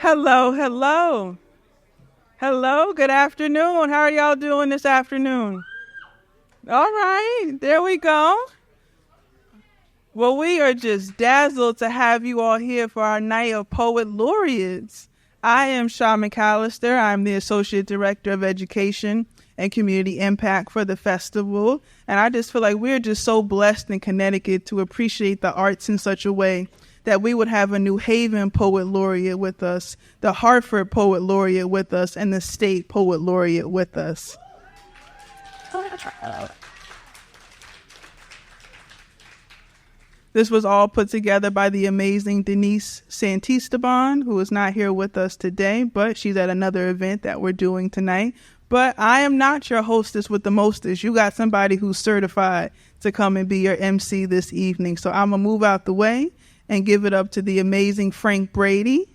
Hello, hello. Hello, good afternoon. How are y'all doing this afternoon? All right, there we go. Well, we are just dazzled to have you all here for our Night of Poet Laureates. I am Sharmont McAllister. I'm the Associate Director of Education and Community Impact for the festival. And I just feel like we're just so blessed in Connecticut to appreciate the arts in such a way that we would have a New Haven Poet Laureate with us, the Hartford Poet Laureate with us, and the State Poet Laureate with us. This was all put together by the amazing Denise Santisteban, who is not here with us today, but she's at another event that we're doing tonight. But I am not your hostess with the mostest. You got somebody who's certified to come and be your MC this evening. So I'm going to move out the way and give it up to the amazing Frank Brady.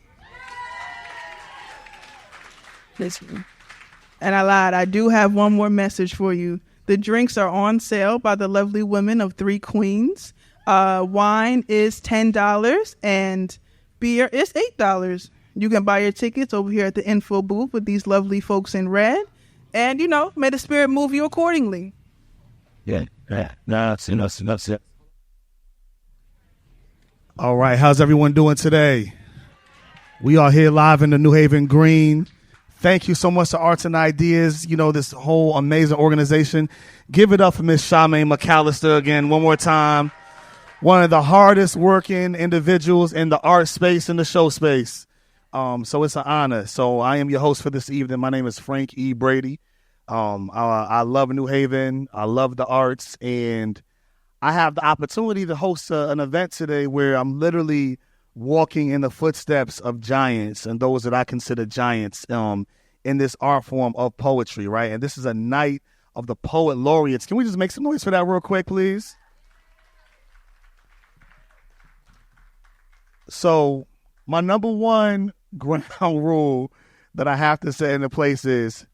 And I lied. I do have one more message for you. The drinks are on sale by the lovely women of Three Queens. Wine is $10 and beer is $8. You can buy your tickets over here at the info booth with these lovely folks in red. And, may the spirit move you accordingly. Yeah. That's it. All right, how's everyone doing today? We are here live in the New Haven Green. Thank you so much to Arts and Ideas, this whole amazing organization. Give it up for Miss Sharmont McAllister again one more time. One of the hardest working individuals in the art space and the show space. So it's an honor. So I am your host for this evening. My name is Frank E. Brady. I love New Haven. I love the arts, and I have the opportunity to host an event today where I'm literally walking in the footsteps of giants and those that I consider giants in this art form of poetry, right? And this is a night of the Poet Laureates. Can we just make some noise for that real quick, please? So my number one ground rule that I have to set into place is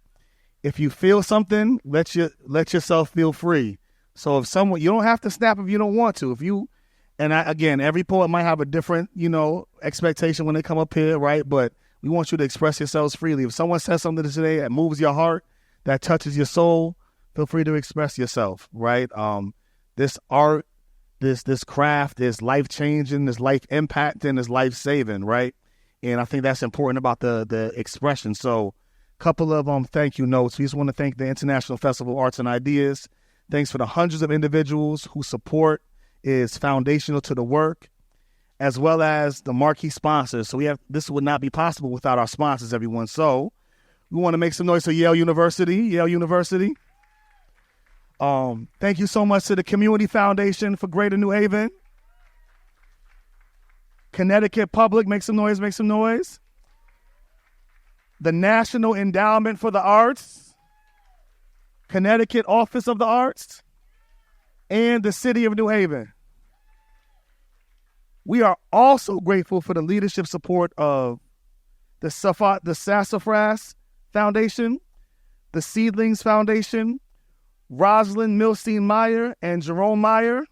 if you feel something, let yourself feel free. So if someone, you don't have to snap if you don't want to. Again, every poet might have a different, expectation when they come up here, right? But we want you to express yourselves freely. If someone says something today that moves your heart, that touches your soul, feel free to express yourself, right? This art, this craft is life-changing, is life-impacting, is life-saving, right? And I think that's important about the expression. So a couple of thank you notes. We just want to thank the International Festival of Arts and Ideas. Thanks for the hundreds of individuals whose support is foundational to the work, as well as the marquee sponsors. So this would not be possible without our sponsors, everyone. So we want to make some noise for Yale University. Thank you so much to the Community Foundation for Greater New Haven. Connecticut Public, make some noise. The National Endowment for the Arts. Connecticut Office of the Arts, and the City of New Haven. We are also grateful for the leadership support of the Sassafras Foundation, the Seedlings Foundation, Rosalind Milstein Meyer and Jerome Meyer,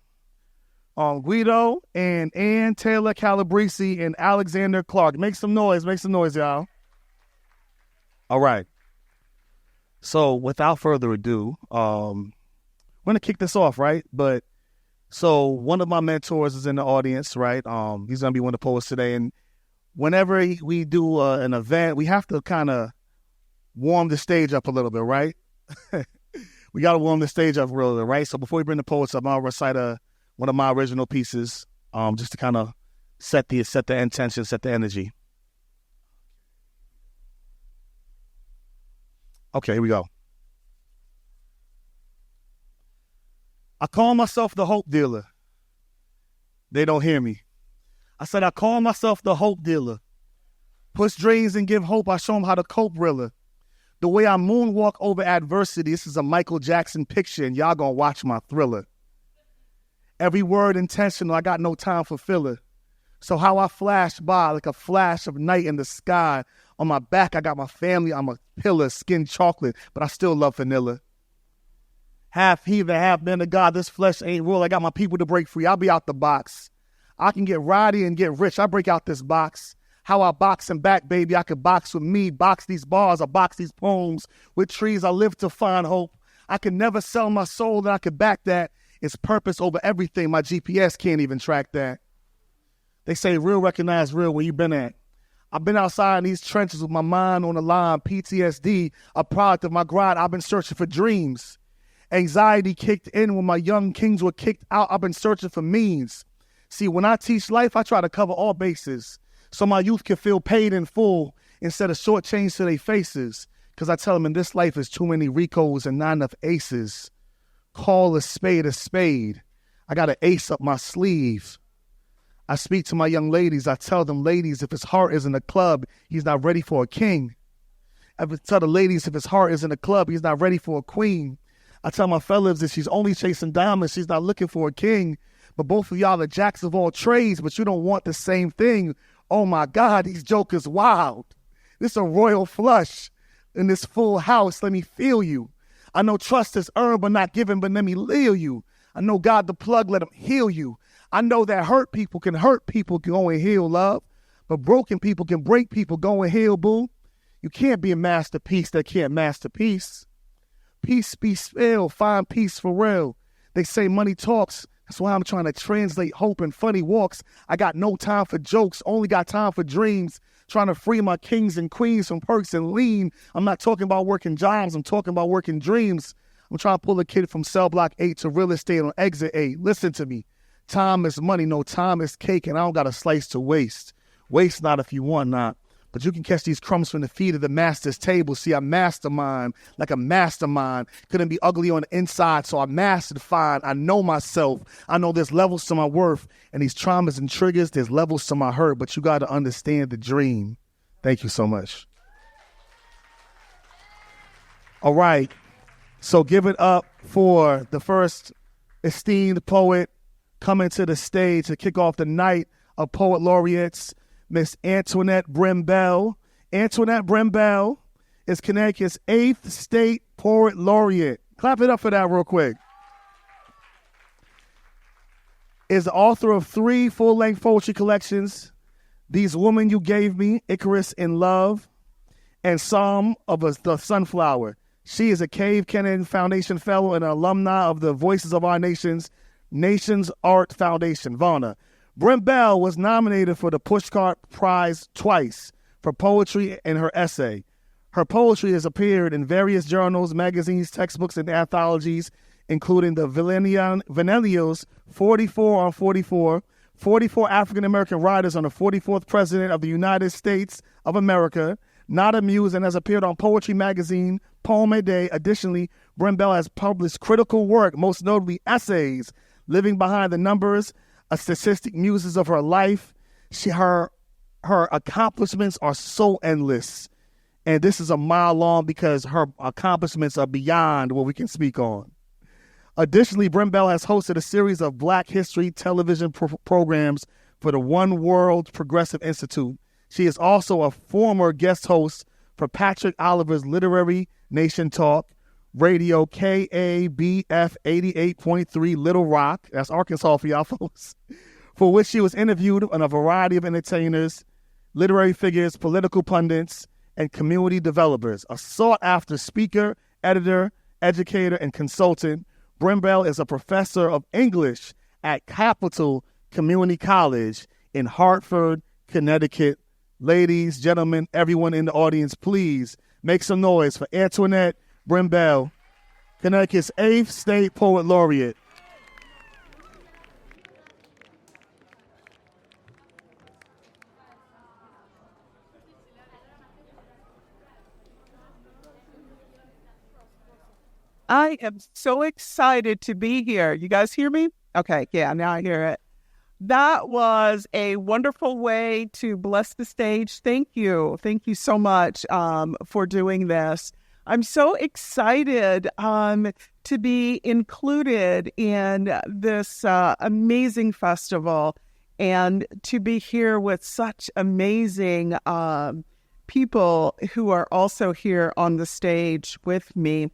Guido and Ann Taylor Calabrese and Alexander Clark. Make some noise, y'all. All right. So without further ado, we're going to kick this off, right? So one of my mentors is in the audience, right? He's going to be one of the poets today. And whenever we do an event, we have to kind of warm the stage up a little bit, right? We got to warm the stage up a little bit, right? So before we bring the poets up, I'll recite one of my original pieces just to kind of set the intention, set the energy. Okay, here we go. I call myself the hope dealer. They don't hear me. I said, I call myself the hope dealer. Push dreams and give hope. I show them how to cope, realer. The way I moonwalk over adversity, this is a Michael Jackson picture, and y'all gonna watch my thriller. Every word intentional, I got no time for filler. So how I flash by like a flash of night in the sky. On my back, I got my family. I'm a pillar, skin chocolate, but I still love vanilla. Half heathen, half man of God. This flesh ain't real. I got my people to break free. I'll be out the box. I can get rowdy and get rich. I break out this box. How I box and back, baby, I could box with me. Box these bars, I box these poems. With trees, I live to find hope. I could never sell my soul, that I could back that. It's purpose over everything. My GPS can't even track that. They say real recognize real. Where you been at? I've been outside in these trenches with my mind on the line. PTSD, a product of my grind. I've been searching for dreams. Anxiety kicked in when my young kings were kicked out. I've been searching for means. See, when I teach life, I try to cover all bases so my youth can feel paid in full instead of short change to their faces. Because I tell them in this life is too many Ricos and not enough aces. Call a spade a spade. I got an ace up my sleeve. I speak to my young ladies. I tell them, ladies, if his heart is in a club, he's not ready for a king. I tell the ladies, if his heart is in a club, he's not ready for a queen. I tell my fellas that she's only chasing diamonds, she's not looking for a king. But both of y'all are jacks of all trades, but you don't want the same thing. Oh my God, these jokers wild. This a royal flush in this full house. Let me feel you. I know trust is earned but not given, but let me leal you. I know God the plug, let him heal you. I know that hurt people, go and heal, love. But broken people can break people, go and heal, boo. You can't be a masterpiece that can't masterpiece. Peace be still, find peace for real. They say money talks. That's why I'm trying to translate hope in funny walks. I got no time for jokes, only got time for dreams. Trying to free my kings and queens from perks and lean. I'm not talking about working jobs, I'm talking about working dreams. I'm trying to pull a kid from cell block 8 to real estate on exit 8. Listen to me. Time is money, no time is cake, and I don't got a slice to waste. Waste not if you want not. But you can catch these crumbs from the feet of the master's table. See, I mastermind like a mastermind. Couldn't be ugly on the inside, so I mastered fine. I know myself. I know there's levels to my worth. And these traumas and triggers, there's levels to my hurt. But you got to understand the dream. Thank you so much. All right. So give it up for the first esteemed poet coming to the stage to kick off the Night of Poet Laureates, Miss Antoinette Brim Bell. Antoinette Brim Bell is Connecticut's 8th State Poet Laureate. Clap it up for that real quick. Is the author of 3 full-length poetry collections, These Women You Gave Me, Icarus in Love, and Psalm of the Sunflower. She is a Cave Kennedy Foundation Fellow and an alumni of the Voices of Our Nation's Art Foundation, VANA. Brim Bell was nominated for the Pushcart Prize twice for poetry and her essay. Her poetry has appeared in various journals, magazines, textbooks, and anthologies, including the Vanellios 44 on 44, 44 African-American writers on the 44th President of the United States of America, Not Amused, and has appeared on Poetry Magazine, Poem a Day. Additionally, Brim Bell has published critical work, most notably essays, Living Behind the Numbers, a statistic muses of her life. Her accomplishments are so endless. And this is a mile long because her accomplishments are beyond what we can speak on. Additionally, Brim Bell has hosted a series of Black history television programs for the One World Progressive Institute. She is also a former guest host for Patrick Oliver's Literary Nation Talk, Radio KABF 88.3 Little Rock, that's Arkansas for y'all folks, for which she was interviewed on a variety of entertainers, literary figures, political pundits, and community developers. A sought-after speaker, editor, educator, and consultant, Brim Bell is a professor of English at Capital Community College in Hartford, Connecticut. Ladies, gentlemen, everyone in the audience, please make some noise for Antoinette Brim Bell, Connecticut's 8th State Poet Laureate. I am so excited to be here. You guys hear me? Okay, yeah, now I hear it. That was a wonderful way to bless the stage. Thank you. Thank you so much for doing this. I'm so excited to be included in this amazing festival and to be here with such amazing people who are also here on the stage with me.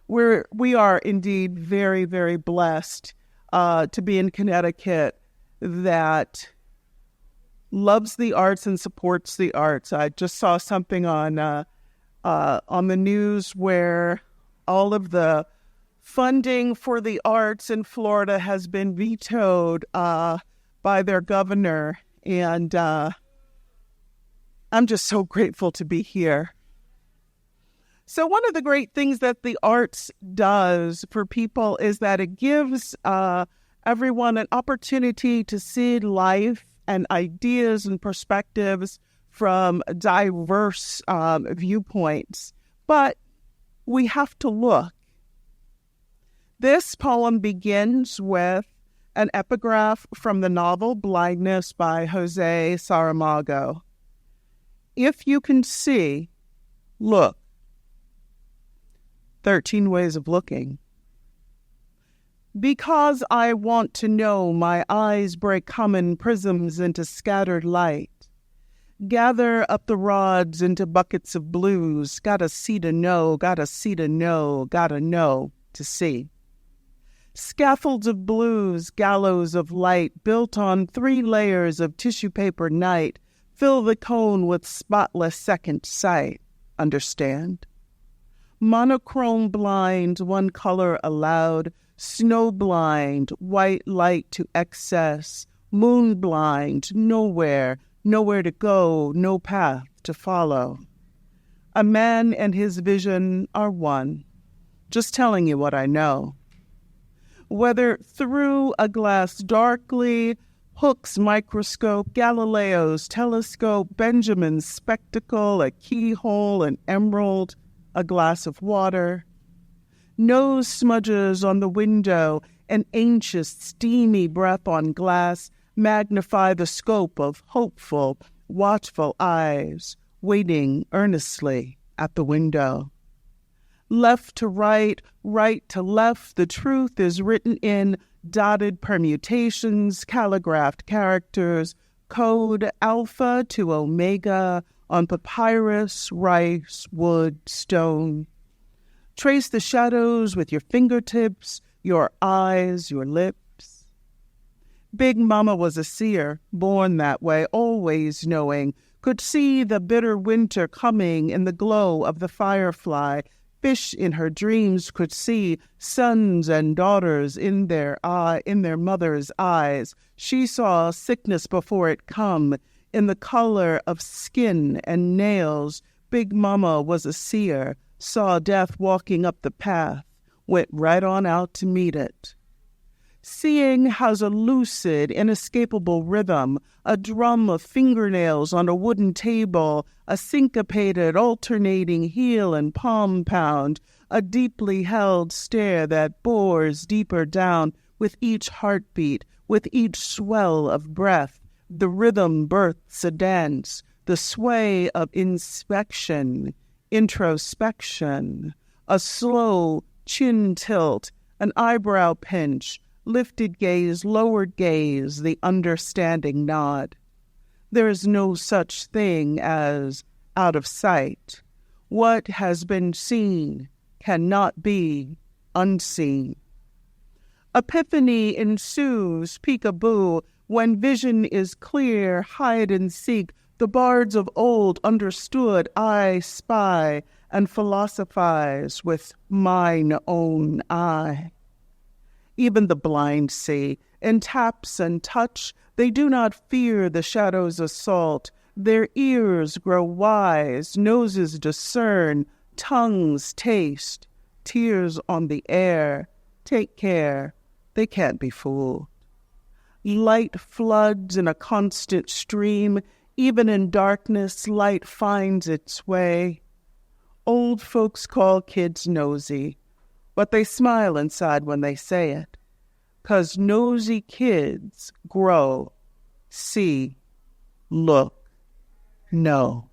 We are indeed very, very blessed to be in Connecticut that loves the arts and supports the arts. I just saw something on the news where all of the funding for the arts in Florida has been vetoed by their governor, and I'm just so grateful to be here. So one of the great things that the arts does for people is that it gives everyone an opportunity to see life and ideas and perspectives from diverse viewpoints. But we have to look. This poem begins with an epigraph from the novel Blindness by Jose Saramago. If you can see, look. 13 ways of looking. Because I want to know, my eyes break common prisms into scattered light. Gather up the rods into buckets of blues. Gotta see to know, gotta see to know, gotta know to see. Scaffolds of blues, gallows of light, built on 3 layers of tissue paper night, fill the cone with spotless second sight. Understand? Monochrome blind, one color allowed, snow blind, white light to excess, moon blind, nowhere to go, no path to follow. A man and his vision are one, just telling you what I know. Whether through a glass darkly, Hooke's microscope, Galileo's telescope, Benjamin's spectacle, a keyhole, an emerald, a glass of water. Nose smudges on the window, an anxious, steamy breath on glass magnify the scope of hopeful, watchful eyes, waiting earnestly at the window. Left to right, right to left, the truth is written in dotted permutations, calligraphed characters, code alpha to omega, on papyrus, rice, wood, stone. Trace the shadows with your fingertips, your eyes, your lips. Big Mama was a seer, born that way, always knowing, could see the bitter winter coming in the glow of the firefly. Fish in her dreams could see sons and daughters in their mother's eyes. She saw sickness before it come, in the color of skin and nails. Big Mama was a seer, saw death walking up the path, went right on out to meet it. Seeing has a lucid, inescapable rhythm, a drum of fingernails on a wooden table, a syncopated, alternating heel and palm pound, a deeply held stare that bores deeper down with each heartbeat, with each swell of breath. The rhythm births a dance, the sway of inspection, introspection, a slow chin tilt, an eyebrow pinch, lifted gaze, lowered gaze, the understanding nod. There is no such thing as out of sight. What has been seen cannot be unseen. Epiphany ensues, peekaboo, when vision is clear, hide and seek. The bards of old understood, I spy and philosophize with mine own eye. Even the blind see, in taps and touch, they do not fear the shadow's assault. Their ears grow wise, noses discern, tongues taste, tears on the air. Take care, they can't be fooled. Light floods in a constant stream. Even in darkness, light finds its way. Old folks call kids nosy, but they smile inside when they say it. 'Cause nosy kids grow, see, look, know.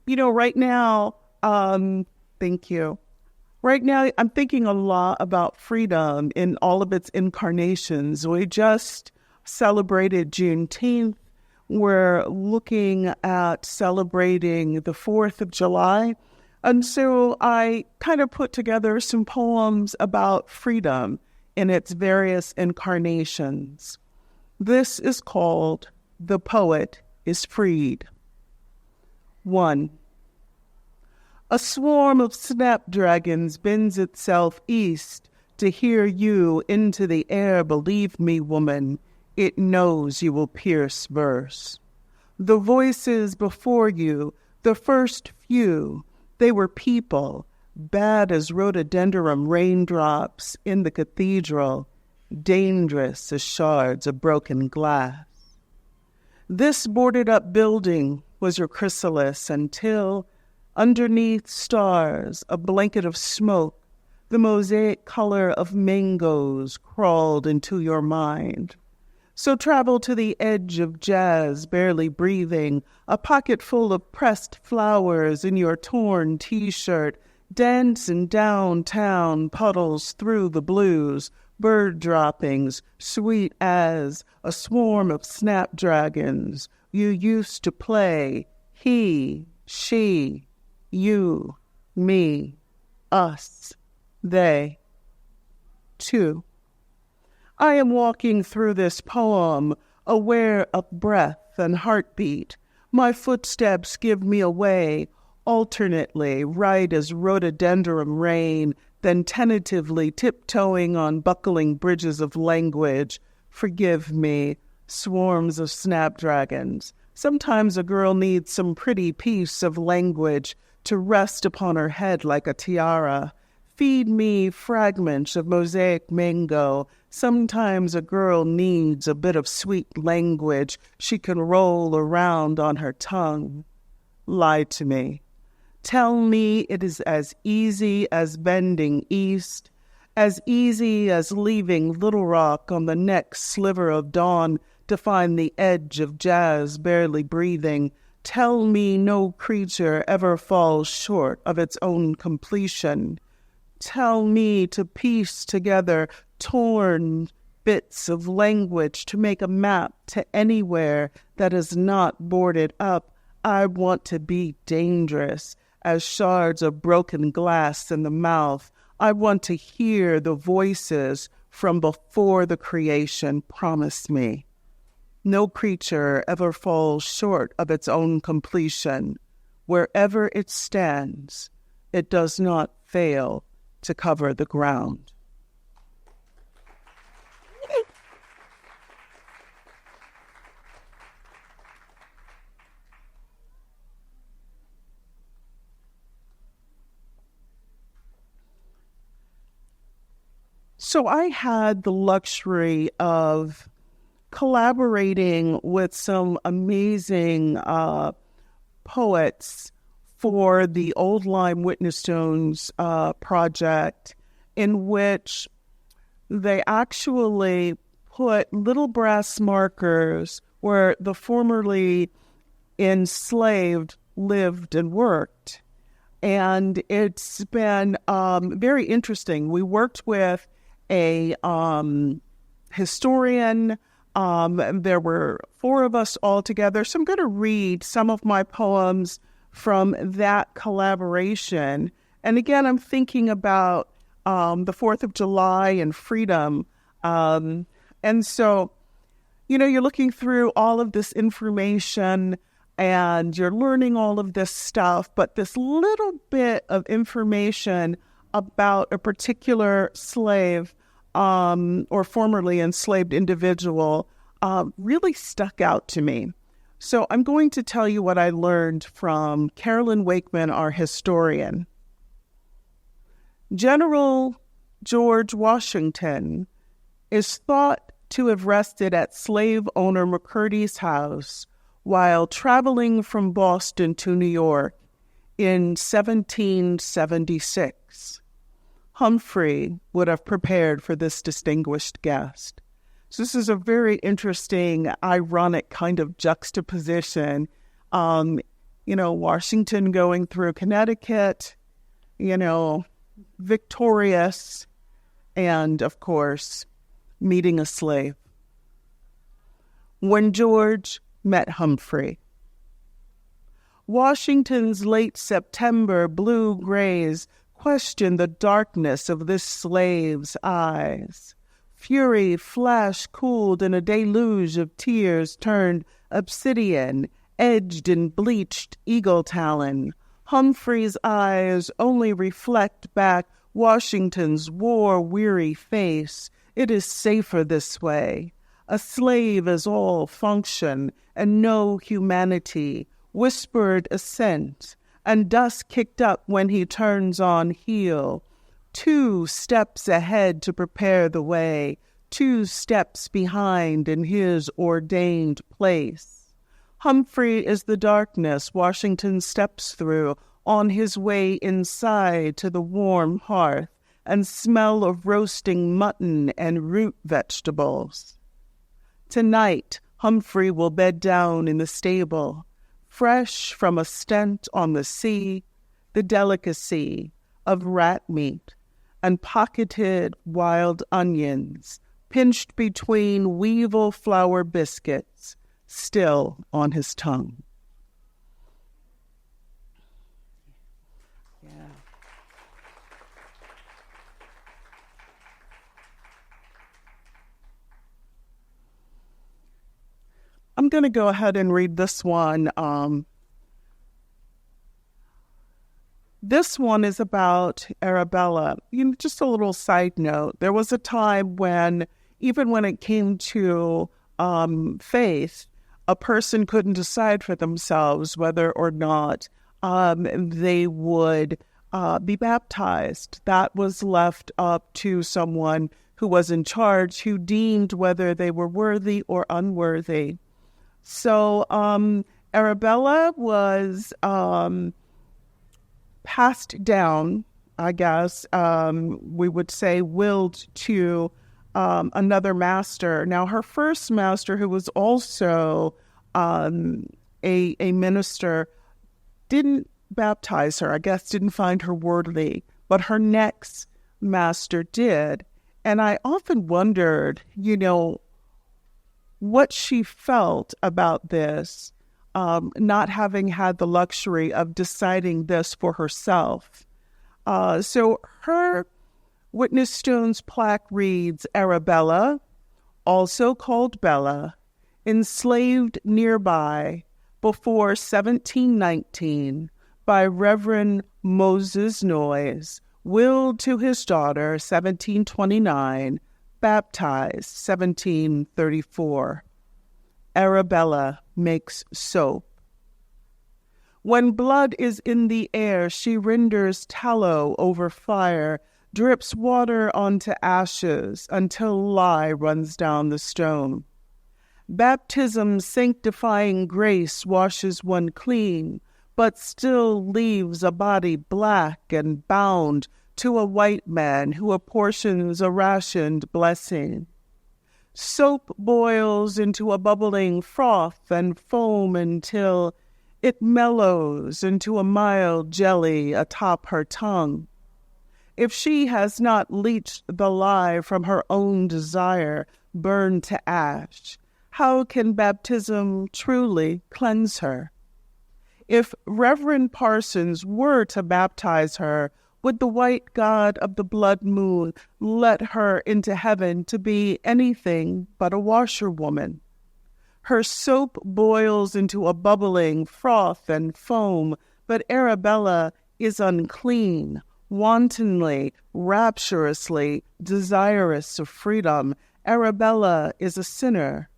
You know, right now, thank you. Right now, I'm thinking a lot about freedom in all of its incarnations. We just celebrated Juneteenth. we're looking at celebrating the 4th of July. And so I kind of put together some poems about freedom in its various incarnations. This is called The Poet is Freed. 1. A swarm of snapdragons bends itself east to hear you into the air. Believe me, woman, it knows you will pierce verse. The voices before you, the first few, they were people, bad as rhododendron raindrops in the cathedral, dangerous as shards of broken glass. This boarded-up building was your chrysalis until, underneath stars, a blanket of smoke, the mosaic color of mangoes crawled into your mind. So travel to the edge of jazz, barely breathing, a pocket full of pressed flowers in your torn T-shirt, dance in downtown puddles through the blues, bird droppings, sweet as a swarm of snapdragons. You used to play, he, she, you, me, us, they. 2. I am walking through this poem, aware of breath and heartbeat. My footsteps give me away, alternately, right as rhododendron rain, then tentatively tiptoeing on buckling bridges of language. Forgive me, swarms of snapdragons. Sometimes a girl needs some pretty piece of language to rest upon her head like a tiara. Feed me fragments of mosaic mango. Sometimes a girl needs a bit of sweet language she can roll around on her tongue. Lie to me. Tell me it is as easy as bending east, as easy as leaving Little Rock on the next sliver of dawn to find the edge of jazz barely breathing. Tell me no creature ever falls short of its own completion. Tell me to piece together torn bits of language to make a map to anywhere that is not boarded up. I want to be dangerous as shards of broken glass in the mouth. I want to hear the voices from before the creation. Promise me. No creature ever falls short of its own completion. Wherever it stands, it does not fail to cover the ground. So I had the luxury of collaborating with some amazing poets for the Old Lyme Witness Stones project, in which they actually put little brass markers where the formerly enslaved lived and worked. And it's been very interesting. We worked with a historian. There were 4 of us all together. So I'm going to read some of my poems from that collaboration. And again, I'm thinking about the 4th of July and freedom. And so, you're looking through all of this information and you're learning all of this stuff, but this little bit of information about a particular slave or formerly enslaved individual really stuck out to me. So I'm going to tell you what I learned from Carolyn Wakeman, our historian. General George Washington is thought to have rested at slave owner McCurdy's house while traveling from Boston to New York in 1776. Humphrey would have prepared for this distinguished guest. So this is a very interesting, ironic kind of juxtaposition. Washington going through Connecticut, victorious, and, of course, meeting a slave. When George met Humphrey. Washington's late September blue-grays questioned the darkness of this slave's eyes. Fury flash-cooled in a deluge of tears turned obsidian, edged in bleached eagle talon. Humphrey's eyes only reflect back Washington's war-weary face. It is safer this way. A slave is all function and no humanity. Whispered assent, and dust kicked up when he turns on heel. 2 steps ahead to prepare the way, 2 steps behind in his ordained place. Humphrey is the darkness Washington steps through on his way inside to the warm hearth and smell of roasting mutton and root vegetables. Tonight, Humphrey will bed down in the stable, fresh from a stent on the sea, the delicacy of rat meat and pocketed wild onions, pinched between weevil flour biscuits, still on his tongue. Yeah. I'm going to go ahead and read this one. This one is about Arabella. Just a little side note. There was a time when, even when it came to faith, a person couldn't decide for themselves whether or not they would be baptized. That was left up to someone who was in charge, who deemed whether they were worthy or unworthy. So Arabella was passed down, I guess, we would say, willed to another master. Now, her first master, who was also a minister, didn't baptize her, I guess didn't find her worthy, but her next master did. And I often wondered, what she felt about this, not having had the luxury of deciding this for herself. So her witness stone's plaque reads, Arabella, also called Bella, enslaved nearby before 1719 by Reverend Moses Noyes, willed to his daughter 1729, baptized 1734. Arabella makes soap. When blood is in the air, she renders tallow over fire, drips water onto ashes until lye runs down the stone. Baptism's sanctifying grace washes one clean, but still leaves a body black and bound to a white man who apportions a rationed blessing. Soap boils into a bubbling froth and foam until it mellows into a mild jelly atop her tongue. If she has not leached the lye from her own desire, burned to ash, how can baptism truly cleanse her? If Reverend Parsons were to baptize her, would the white god of the blood moon let her into heaven to be anything but a washerwoman? Her soap boils into a bubbling froth and foam, but Arabella is unclean, wantonly, rapturously desirous of freedom. Arabella is a sinner,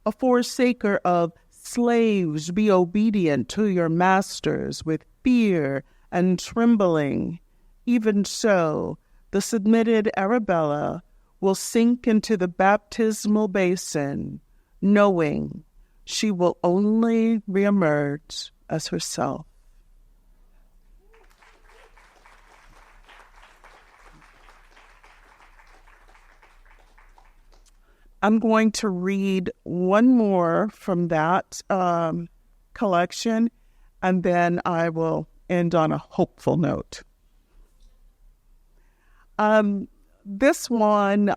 a forsaker of slaves. Be obedient to your masters with fear and trembling. Even so, the submitted Arabella will sink into the baptismal basin, knowing she will only reemerge as herself. I'm going to read one more from that collection, and then I will end on a hopeful note. This one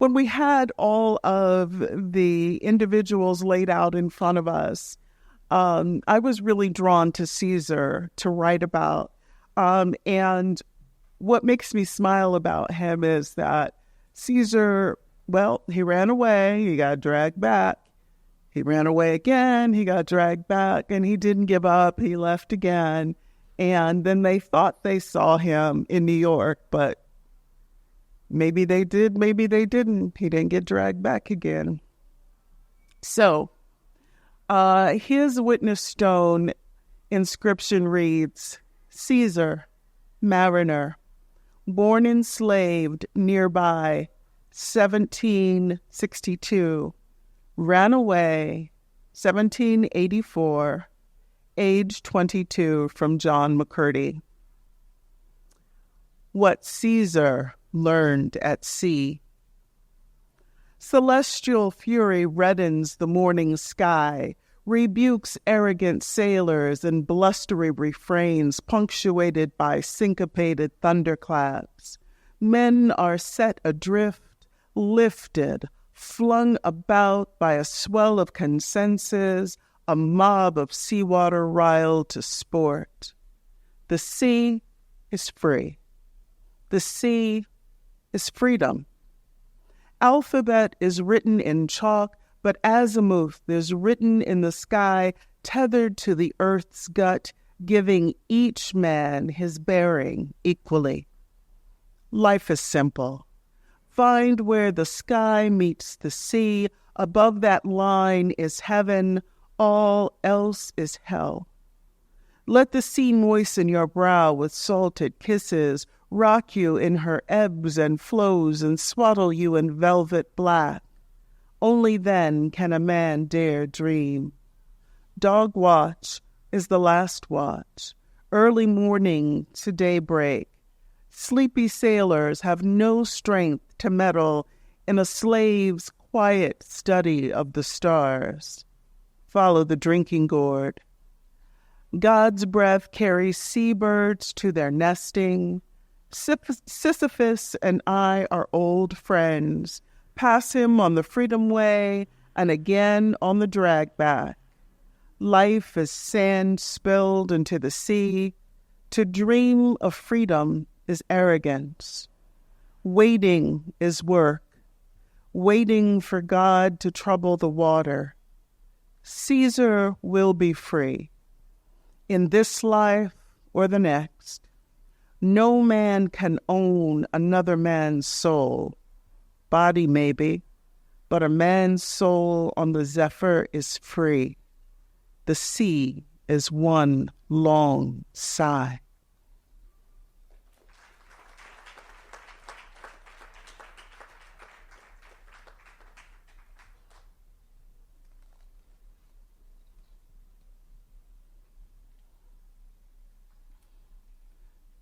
when we had all of the individuals laid out in front of us, I was really drawn to Caesar to write about. And what makes me smile about him is that Caesar, well, he ran away, he got dragged back. He ran away again, he got dragged back, and he didn't give up, he left again. And then they thought they saw him in New York, but maybe they did, maybe they didn't. He didn't get dragged back again. So, his witness stone inscription reads, Caesar, mariner, born enslaved nearby, 1762, ran away, 1784, age 22, from John McCurdy. What Caesar learned at sea. Celestial fury reddens the morning sky, rebukes arrogant sailors and blustery refrains punctuated by syncopated thunderclaps. Men are set adrift, lifted, flung about by a swell of consensus, a mob of seawater riled to sport. The sea is free. The sea is freedom. Alphabet is written in chalk, but azimuth is written in the sky, tethered to the earth's gut, giving each man his bearing equally. Life is simple. Find where the sky meets the sea. Above that line is heaven. All else is hell. Let the sea moisten your brow with salted kisses, rock you in her ebbs and flows, and swaddle you in velvet black. Only then can a man dare dream. Dog watch is the last watch, early morning to daybreak. Sleepy sailors have no strength to meddle in a slave's quiet study of the stars. Follow the drinking gourd. God's breath carries seabirds to their nesting. Sisyphus and I are old friends. Pass him on the freedom way and again on the drag back. Life is sand spilled into the sea. To dream of freedom is arrogance. Waiting is work. Waiting for God to trouble the water. Caesar will be free. In this life or the next, no man can own another man's soul. Body maybe, but a man's soul on the zephyr is free. The sea is one long sigh.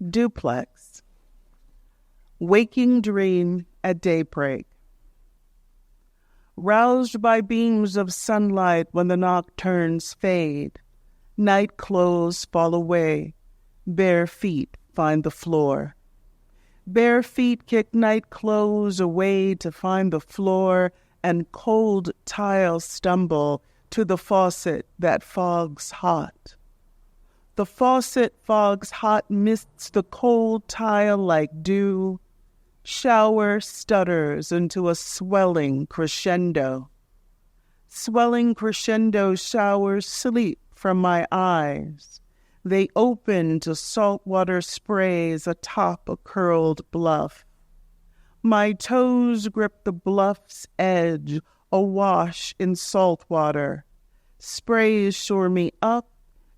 Duplex. Waking dream at daybreak. Roused by beams of sunlight when the nocturnes fade, night clothes fall away, bare feet find the floor. Bare feet kick night clothes away to find the floor, and cold tiles stumble to the faucet that fogs hot. The faucet fogs hot mists the cold tile like dew. Shower stutters into a swelling crescendo. Swelling crescendo showers sleep from my eyes. They open to saltwater sprays atop a curled bluff. My toes grip the bluff's edge, awash in salt water. Sprays shore me up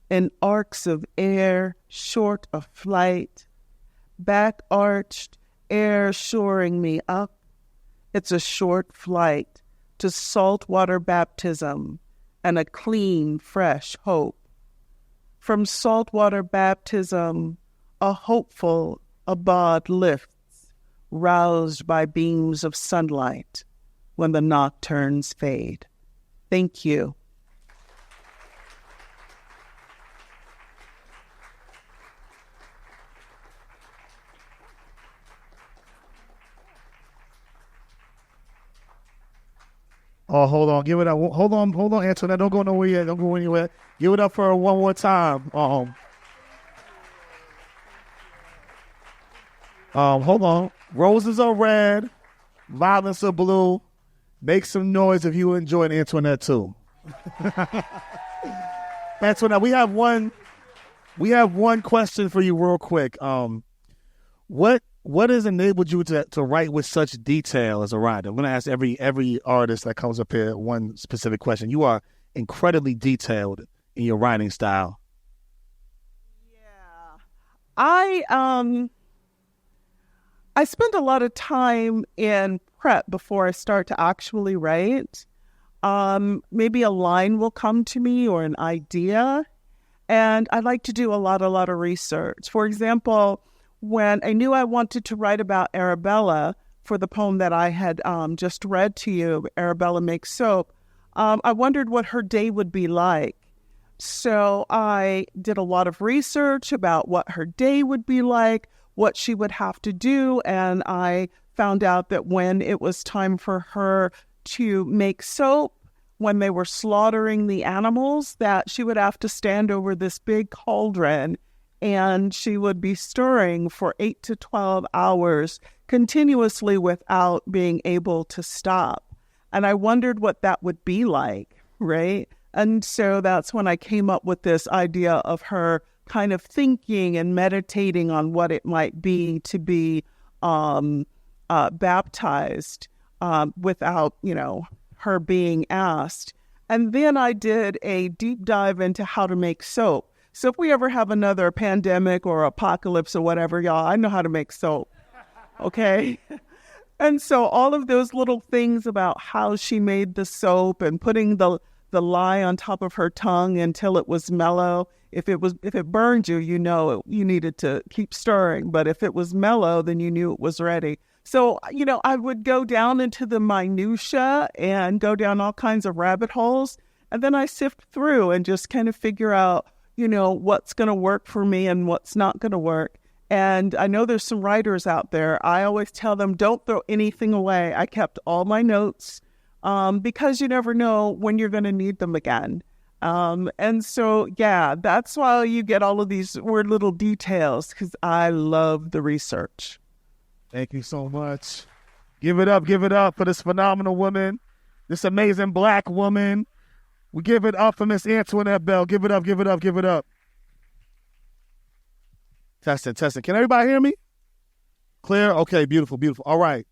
in arcs of air, short of flight. Back arched, air shoring me up. It's a short flight to saltwater baptism and a clean, fresh hope. From saltwater baptism, a hopeful abode lifts, roused by beams of sunlight when the nocturnes fade. Thank you. Oh, hold on. Give it up. Hold on, Antoinette. Don't go nowhere yet. Don't go anywhere. Give it up for her one more time. Hold on. Roses are red. Violets are blue. Make some noise if you enjoyed Antoinette too. Antoinette, we have one question for you real quick. What has enabled you to write with such detail as a writer? I'm going to ask every artist that comes up here one specific question. You are incredibly detailed in your writing style. Yeah. I spend a lot of time in prep before I start to actually write. Maybe a line will come to me or an idea, and I like to do a lot of research. For example, when I knew I wanted to write about Arabella for the poem that I had just read to you, Arabella Makes Soap, I wondered what her day would be like. So I did a lot of research about what her day would be like, what she would have to do, and I found out that when it was time for her to make soap, when they were slaughtering the animals, that she would have to stand over this big cauldron and she would be stirring for 8 to 12 hours continuously without being able to stop. And I wondered what that would be like, right? And so that's when I came up with this idea of her kind of thinking and meditating on what it might be to be baptized without, her being asked. And then I did a deep dive into how to make soap. So if we ever have another pandemic or apocalypse or whatever, y'all, I know how to make soap, okay? And so all of those little things about how she made the soap and putting the lye on top of her tongue until it was mellow. If it burned you, you needed to keep stirring. But if it was mellow, then you knew it was ready. So, I would go down into the minutia and go down all kinds of rabbit holes. And then I sift through and just kind of figure out, what's going to work for me and what's not going to work. And I know there's some writers out there. I always tell them, don't throw anything away. I kept all my notes because you never know when you're going to need them again. And so, yeah, that's why you get all of these weird little details, because I love the research. Thank you so much. Give it up for this phenomenal woman, this amazing Black woman. We give it up for Miss Antoinette Bell. Give it up. Testing. Can everybody hear me? Clear? Okay, beautiful. All right.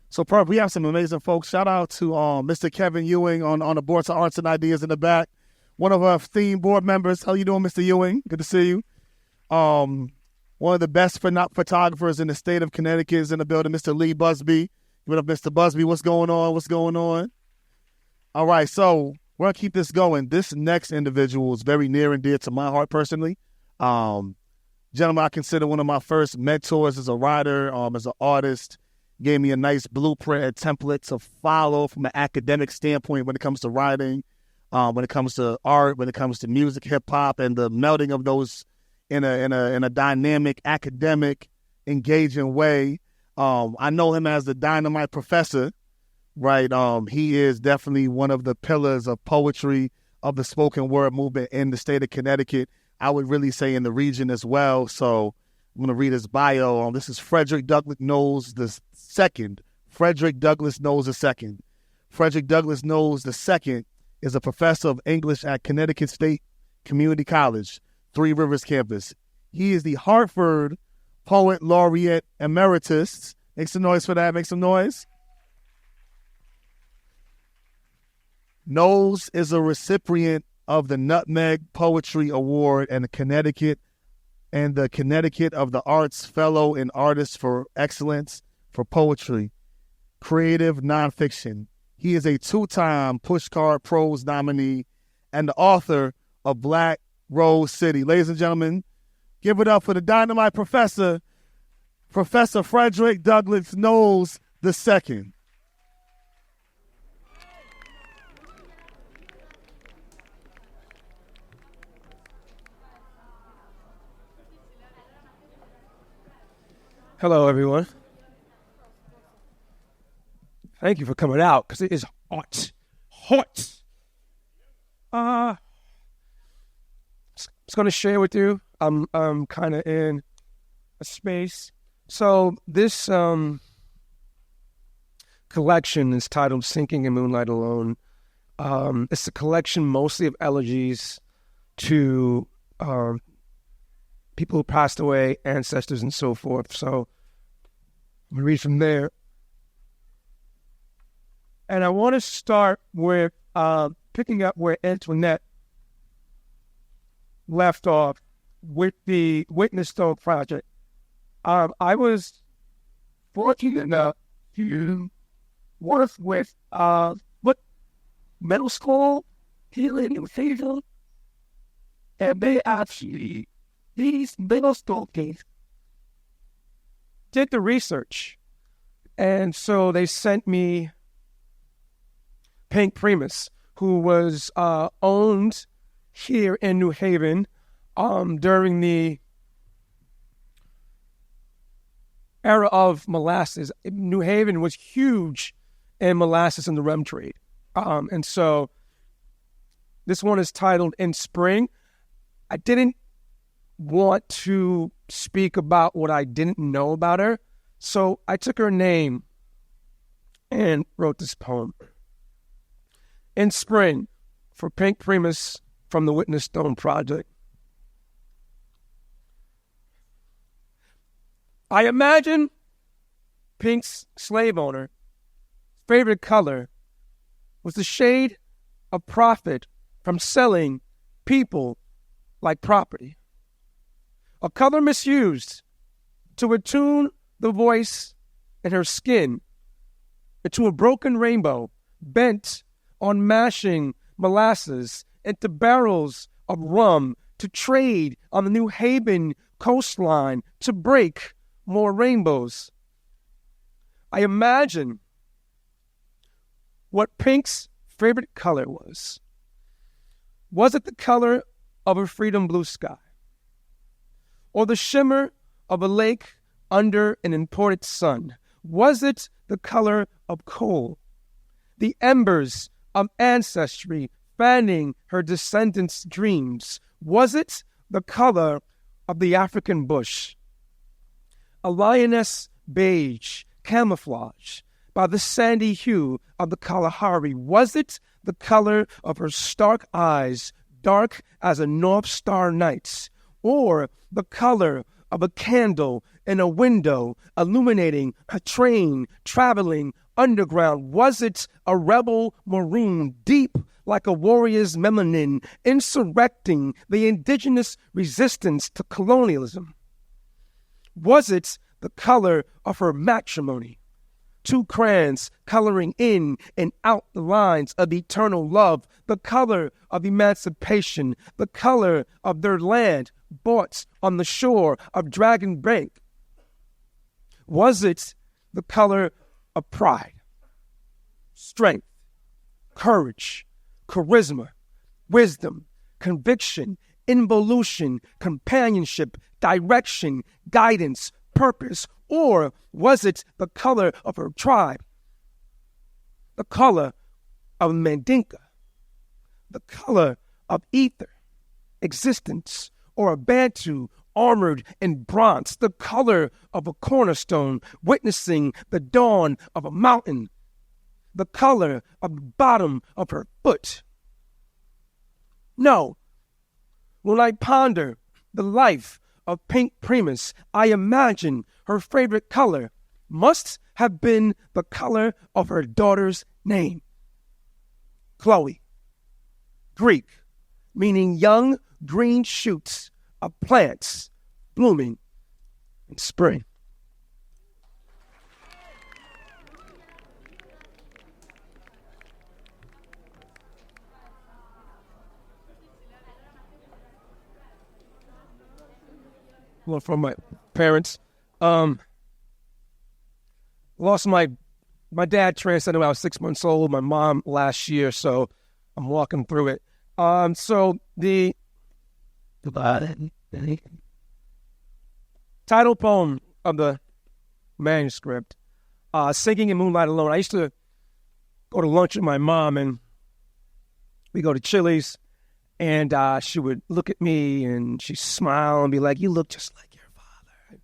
So, Perf, we have some amazing folks. Shout out to Mr. Kevin Ewing on the Board of Arts and Ideas in the back. One of our theme board members. How you doing, Mr. Ewing? Good to see you. One of the best photographers in the state of Connecticut is in the building, Mr. Lee Busby. Give it up, Mr. Busby. What's going on? All right, so we're going to keep this going. This next individual is very near and dear to my heart personally. Gentleman I consider one of my first mentors as a writer, as an artist. Gave me a nice blueprint and template to follow from an academic standpoint when it comes to writing, when it comes to art, when it comes to music, hip-hop, and the melding of those in a dynamic, academic, engaging way. I know him as the Dynamite Professor, right? He is definitely one of the pillars of poetry of the spoken word movement in the state of Connecticut. I would really say in the region as well. So I'm going to read his bio. This is Frederick-Douglass Knoweles II. Frederick-Douglass Knoweles II. Frederick-Douglass Knoweles II is a professor of English at Connecticut State Community College, Three Rivers campus. He is the Hartford Poet Laureate Emeritus. Make some noise for that. Make some noise. Knoweles is a recipient of the Nutmeg Poetry Award and the Connecticut of the Arts Fellow and Artist for Excellence for Poetry, Creative Nonfiction. He is a 2-time Pushcart Prose nominee and the author of Black Rose City. Ladies and gentlemen, give it up for the Dynamite Professor, Professor Frederick-Douglass Knoweles II. Hello, everyone. Thank you for coming out, because it is hot. poets. I was going to share with you. I'm kind of in a space. So this collection is titled "Sinking in Moonlight Alone." It's a collection mostly of elegies to people who passed away, ancestors, and so forth. So I'm going to read from there. And I want to start with picking up where Antoinette left off with the Witness Stone Project. I was fortunate enough to work with middle school healing and fatal, and these middle school kids did the research, and so they sent me Pink Primus, who was owned here in New Haven during the era of molasses. New Haven was huge in molasses in the rum trade. And so this one is titled "In Spring." I didn't want to speak about what I didn't know about her, so I took her name and wrote this poem. In Spring, for Pink Primus from the Witness Stone Project. I imagine Pink's slave owner favorite color was the shade of profit from selling people like property. A color misused to attune the voice in her skin into a broken rainbow bent on mashing molasses into barrels of rum to trade on the New Haven coastline to break more rainbows. I imagine what Pink's favorite color was. Was it the color of a freedom blue sky? Or the shimmer of a lake under an imported sun? Was it the color of coal? The embers of ancestry fanning her descendants' dreams? Was it the color of the African bush? A lioness beige, camouflage by the sandy hue of the Kalahari? Was it the color of her stark eyes, dark as a North Star night's? Or the color of a candle in a window illuminating a train traveling underground? Was it a rebel maroon, deep like a warrior's melanin, insurrecting the indigenous resistance to colonialism? Was it the color of her matrimony? Two crayons coloring in and out the lines of eternal love, the color of emancipation, the color of their land bought on the shore of Dragon Bank. Was it the color of pride, strength, courage, charisma, wisdom, conviction, involution, companionship, direction, guidance, purpose? Or was it the color of her tribe, the color of Mandinka, the color of ether, existence, or a Bantu armored in bronze, the color of a cornerstone witnessing the dawn of a mountain, the color of the bottom of her foot? No. When I ponder the life of Pink Primus, I imagine her favorite color must have been the color of her daughter's name, Chloe. Greek, meaning young green shoots of plants blooming in spring. Well, from my parents. Lost my dad transcended when I was 6 months old. My mom last year, so I'm walking through it. So the title poem of the manuscript, "Sinking in Moonlight Alone." I used to go to lunch with my mom, and We go to Chili's, and she would look at me, and she'd smile and be like, "You look just like your father."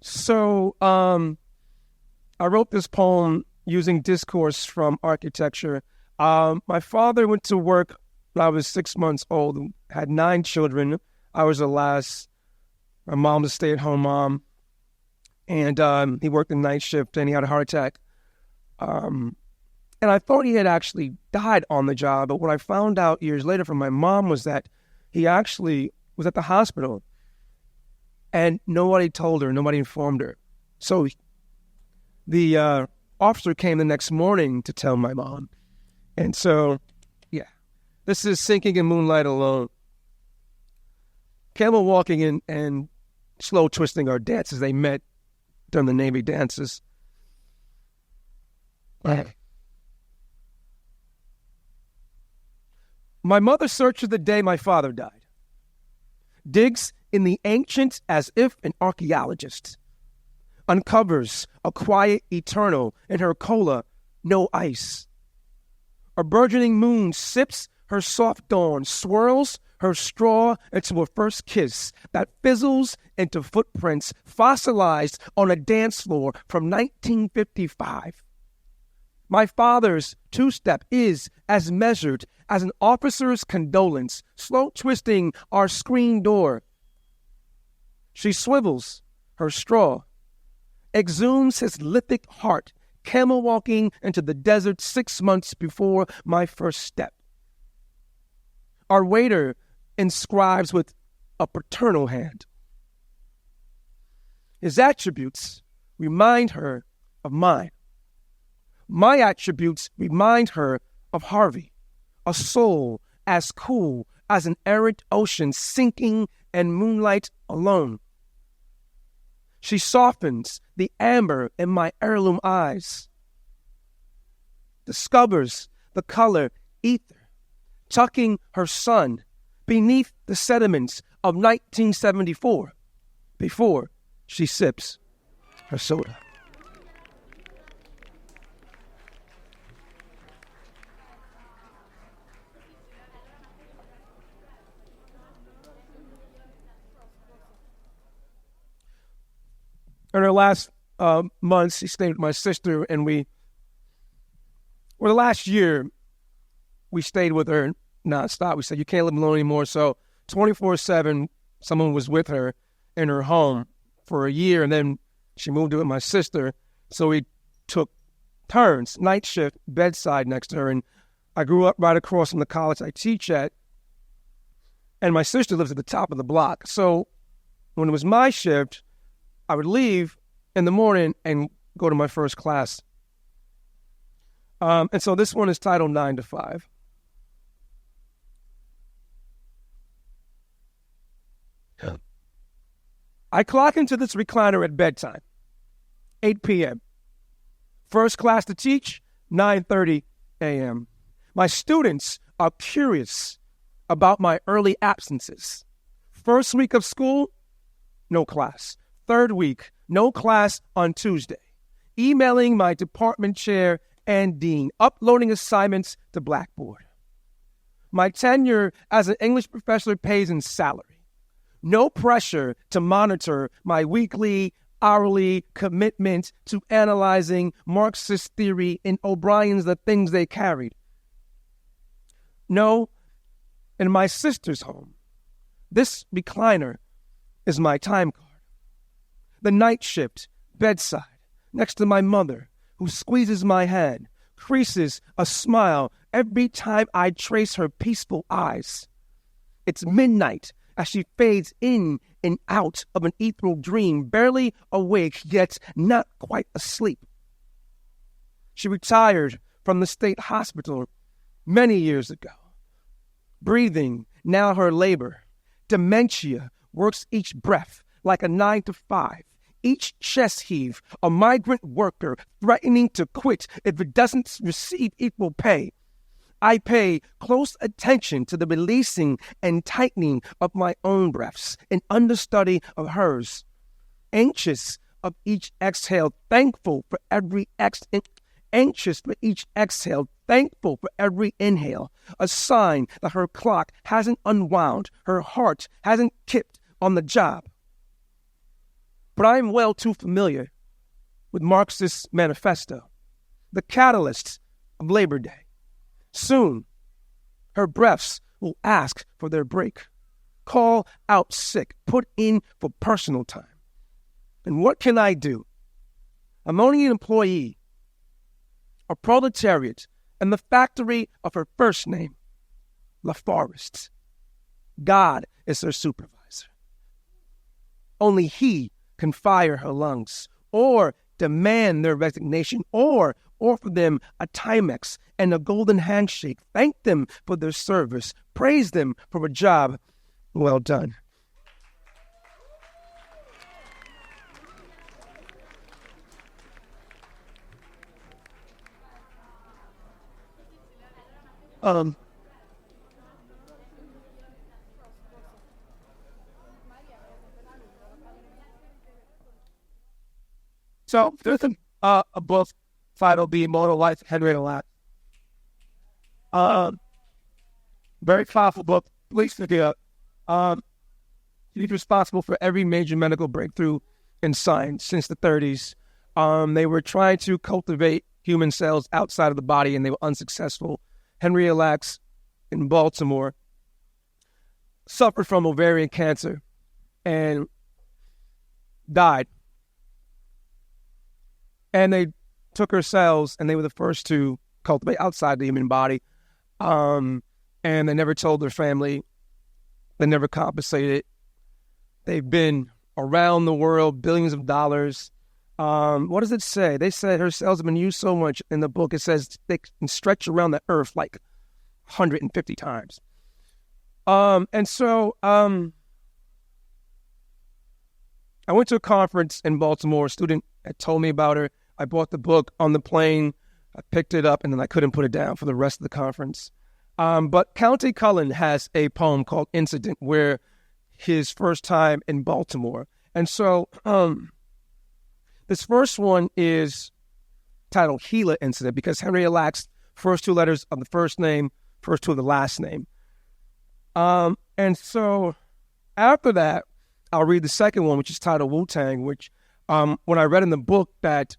So I wrote this poem using discourse from architecture. My father went to work when I was 6 months old, had 9 children. I was the last. My mom was a stay-at-home mom, and he worked the night shift, and he had a heart attack. And I thought he had actually died on the job, but what I found out years later from my mom was that he actually was at the hospital, and nobody told her, nobody informed her. So the officer came the next morning to tell my mom. And so, yeah, this is Sinking in Moonlight Alone. Camel walking and slow twisting our dances. They met during the Navy dances. My mother searches the day my father died. Digs in the ancient as if an archaeologist. Uncovers a quiet eternal in her cola, no ice. A burgeoning moon sips her soft dawn, swirls her straw into a first kiss that fizzles into footprints fossilized on a dance floor from 1955. My father's two-step is as measured as an officer's condolence, slow twisting our screen door. She swivels her straw, exhumes his lithic heart, camel walking into the desert 6 months before my first step. Our waiter inscribes with a paternal hand. His attributes remind her of mine. My attributes remind her of Harvey, a soul as cool as an errant ocean sinking in moonlight alone. She softens the amber in my heirloom eyes, discovers the color ether, tucking her son beneath the sediments of 1974 before she sips her soda. In her last months, she stayed with my sister, and the last year, we stayed with her nonstop. We said, you can't live alone anymore. So 24/7, someone was with her in her home for a year, and then she moved in with my sister. So we took turns, night shift, bedside next to her. And I grew up right across from the college I teach at, and my sister lives at the top of the block. So when it was my shift, I would leave in the morning and go to my first class. And so this one is titled 9 to 5. I clock into this recliner at bedtime, 8 p.m. First class to teach, 9:30 a.m. My students are curious about my early absences. First week of school, no class. Third week, no class on Tuesday. Emailing my department chair and dean, uploading assignments to Blackboard. My tenure as an English professor pays in salary. No pressure to monitor my weekly, hourly commitment to analyzing Marxist theory in O'Brien's The Things They Carried. No, in my sister's home, this recliner is my time card. The night shift, bedside, next to my mother, who squeezes my hand, creases a smile every time I trace her peaceful eyes. It's midnight as she fades in and out of an ethereal dream, barely awake, yet not quite asleep. She retired from the state hospital many years ago. Breathing, now her labor. Dementia works each breath like a 9 to 5. Each chest heave, a migrant worker threatening to quit if it doesn't receive equal pay. I pay close attention to the releasing and tightening of my own breaths, an understudy of hers. Anxious of each exhale, thankful for every anxious for each exhale, thankful for every inhale, a sign that her clock hasn't unwound, her heart hasn't kicked on the job. But I am well too familiar with Marxist manifesto, the catalyst of Labor Day. Soon, her breaths will ask for their break, call out sick, put in for personal time. And what can I do? I'm only an employee, a proletariat, and the factory of her first name, LaForest. God is her supervisor. Only he can fire her lungs, or demand their resignation, or offer them a Timex and a golden handshake, thank them for their service, praise them for a job well done. So there's a book titled The Immortal Life of Henrietta Lacks. Very powerful book. Please look it up. She's responsible for every major medical breakthrough in science since the 30s. They were trying to cultivate human cells outside of the body, and they were unsuccessful. Henrietta Lacks in Baltimore suffered from ovarian cancer and died. And they took her cells, and they were the first to cultivate outside the human body. And they never told their family. They never compensated. They've been around the world, billions of dollars. What does it say? They said her cells have been used so much in the book. It says they can stretch around the earth like 150 times. And so I went to a conference in Baltimore. A student had told me about her. I bought the book on the plane. I picked it up, and then I couldn't put it down for the rest of the conference. But Countee Cullen has a poem called Incident, where his first time in Baltimore. And so this first one is titled Gila Incident, because Henrietta Lacks' first two letters of the first name, first two of the last name. And so after that, I'll read the second one, which is titled Wu-Tang, which when I read in the book that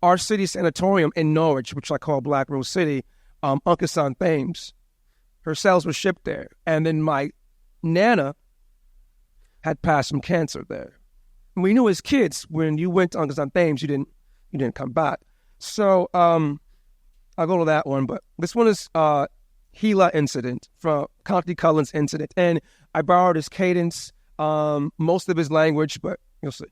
our city sanatorium in Norwich, which I call Black Rose City, Uncle Son Thames, her cells were shipped there. And then my Nana had passed from cancer there. And we knew as kids, when you went to Uncle Son Thames, you didn't come back. So I'll go to that one. But this one is Gila Incident, from Countee Cullen's Incident. And I borrowed his cadence, most of his language, but you'll see.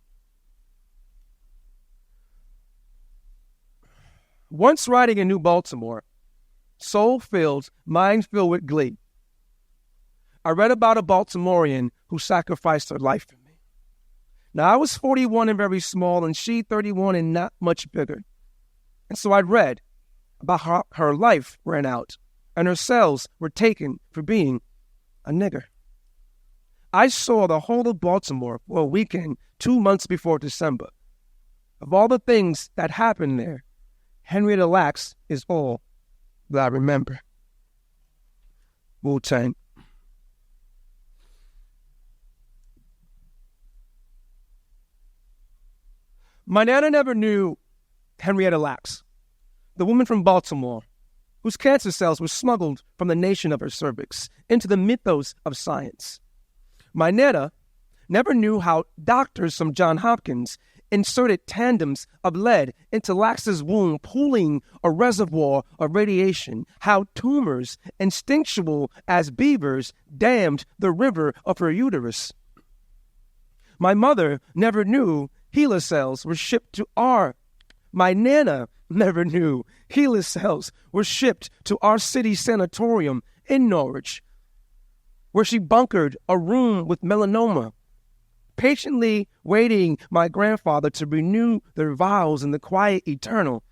Once riding in New Baltimore, soul-filled, mind-filled with glee, I read about a Baltimorean who sacrificed her life for me. Now, I was 41 and very small, and she 31 and not much bigger. And so I read about how her life ran out, and her cells were taken for being a nigger. I saw the whole of Baltimore for a weekend 2 months before December. Of all the things that happened there, Henrietta Lacks is all that I remember. Wu-Tang. My Nana never knew Henrietta Lacks, the woman from Baltimore, whose cancer cells were smuggled from the nation of her cervix into the mythos of science. My Nana never knew how doctors from Johns Hopkins inserted tandems of lead into Lax's womb, pooling a reservoir of radiation, how tumors, instinctual as beavers, dammed the river of her uterus. My mother never knew HeLa cells were shipped to My Nana never knew HeLa cells were shipped to our city sanatorium in Norwich, where she bunkered a room with melanoma, patiently waiting my grandfather to renew their vows in the quiet eternal.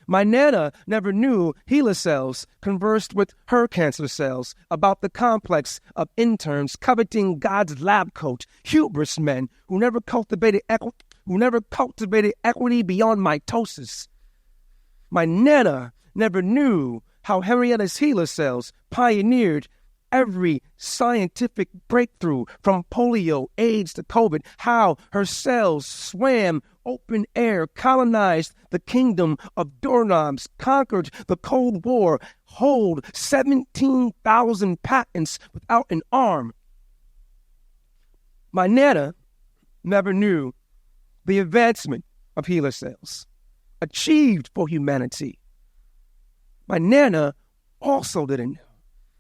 My Nana never knew HeLa cells conversed with her cancer cells about the complex of interns coveting God's lab coat, hubris men who never cultivated equity beyond mitosis. My Nana never knew how Henrietta's HeLa cells pioneered every scientific breakthrough from polio, AIDS to COVID, how her cells swam open air, colonized the kingdom of doorknobs, conquered the Cold War, hold 17,000 patents without an arm. My Nana never knew the advancement of HeLa cells achieved for humanity. My Nana also didn't know,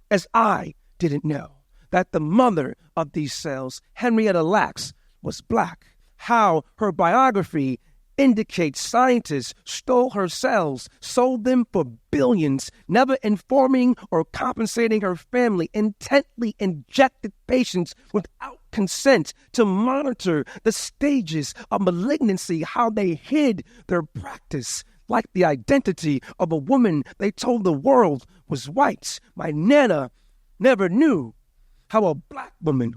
as I didn't know, that the mother of these cells, Henrietta Lacks, was black. How her biography indicates scientists stole her cells, sold them for billions, never informing or compensating her family, intently injected patients without consent to monitor the stages of malignancy, how they hid their practice like the identity of a woman they told the world was white. My Nana never knew how a black woman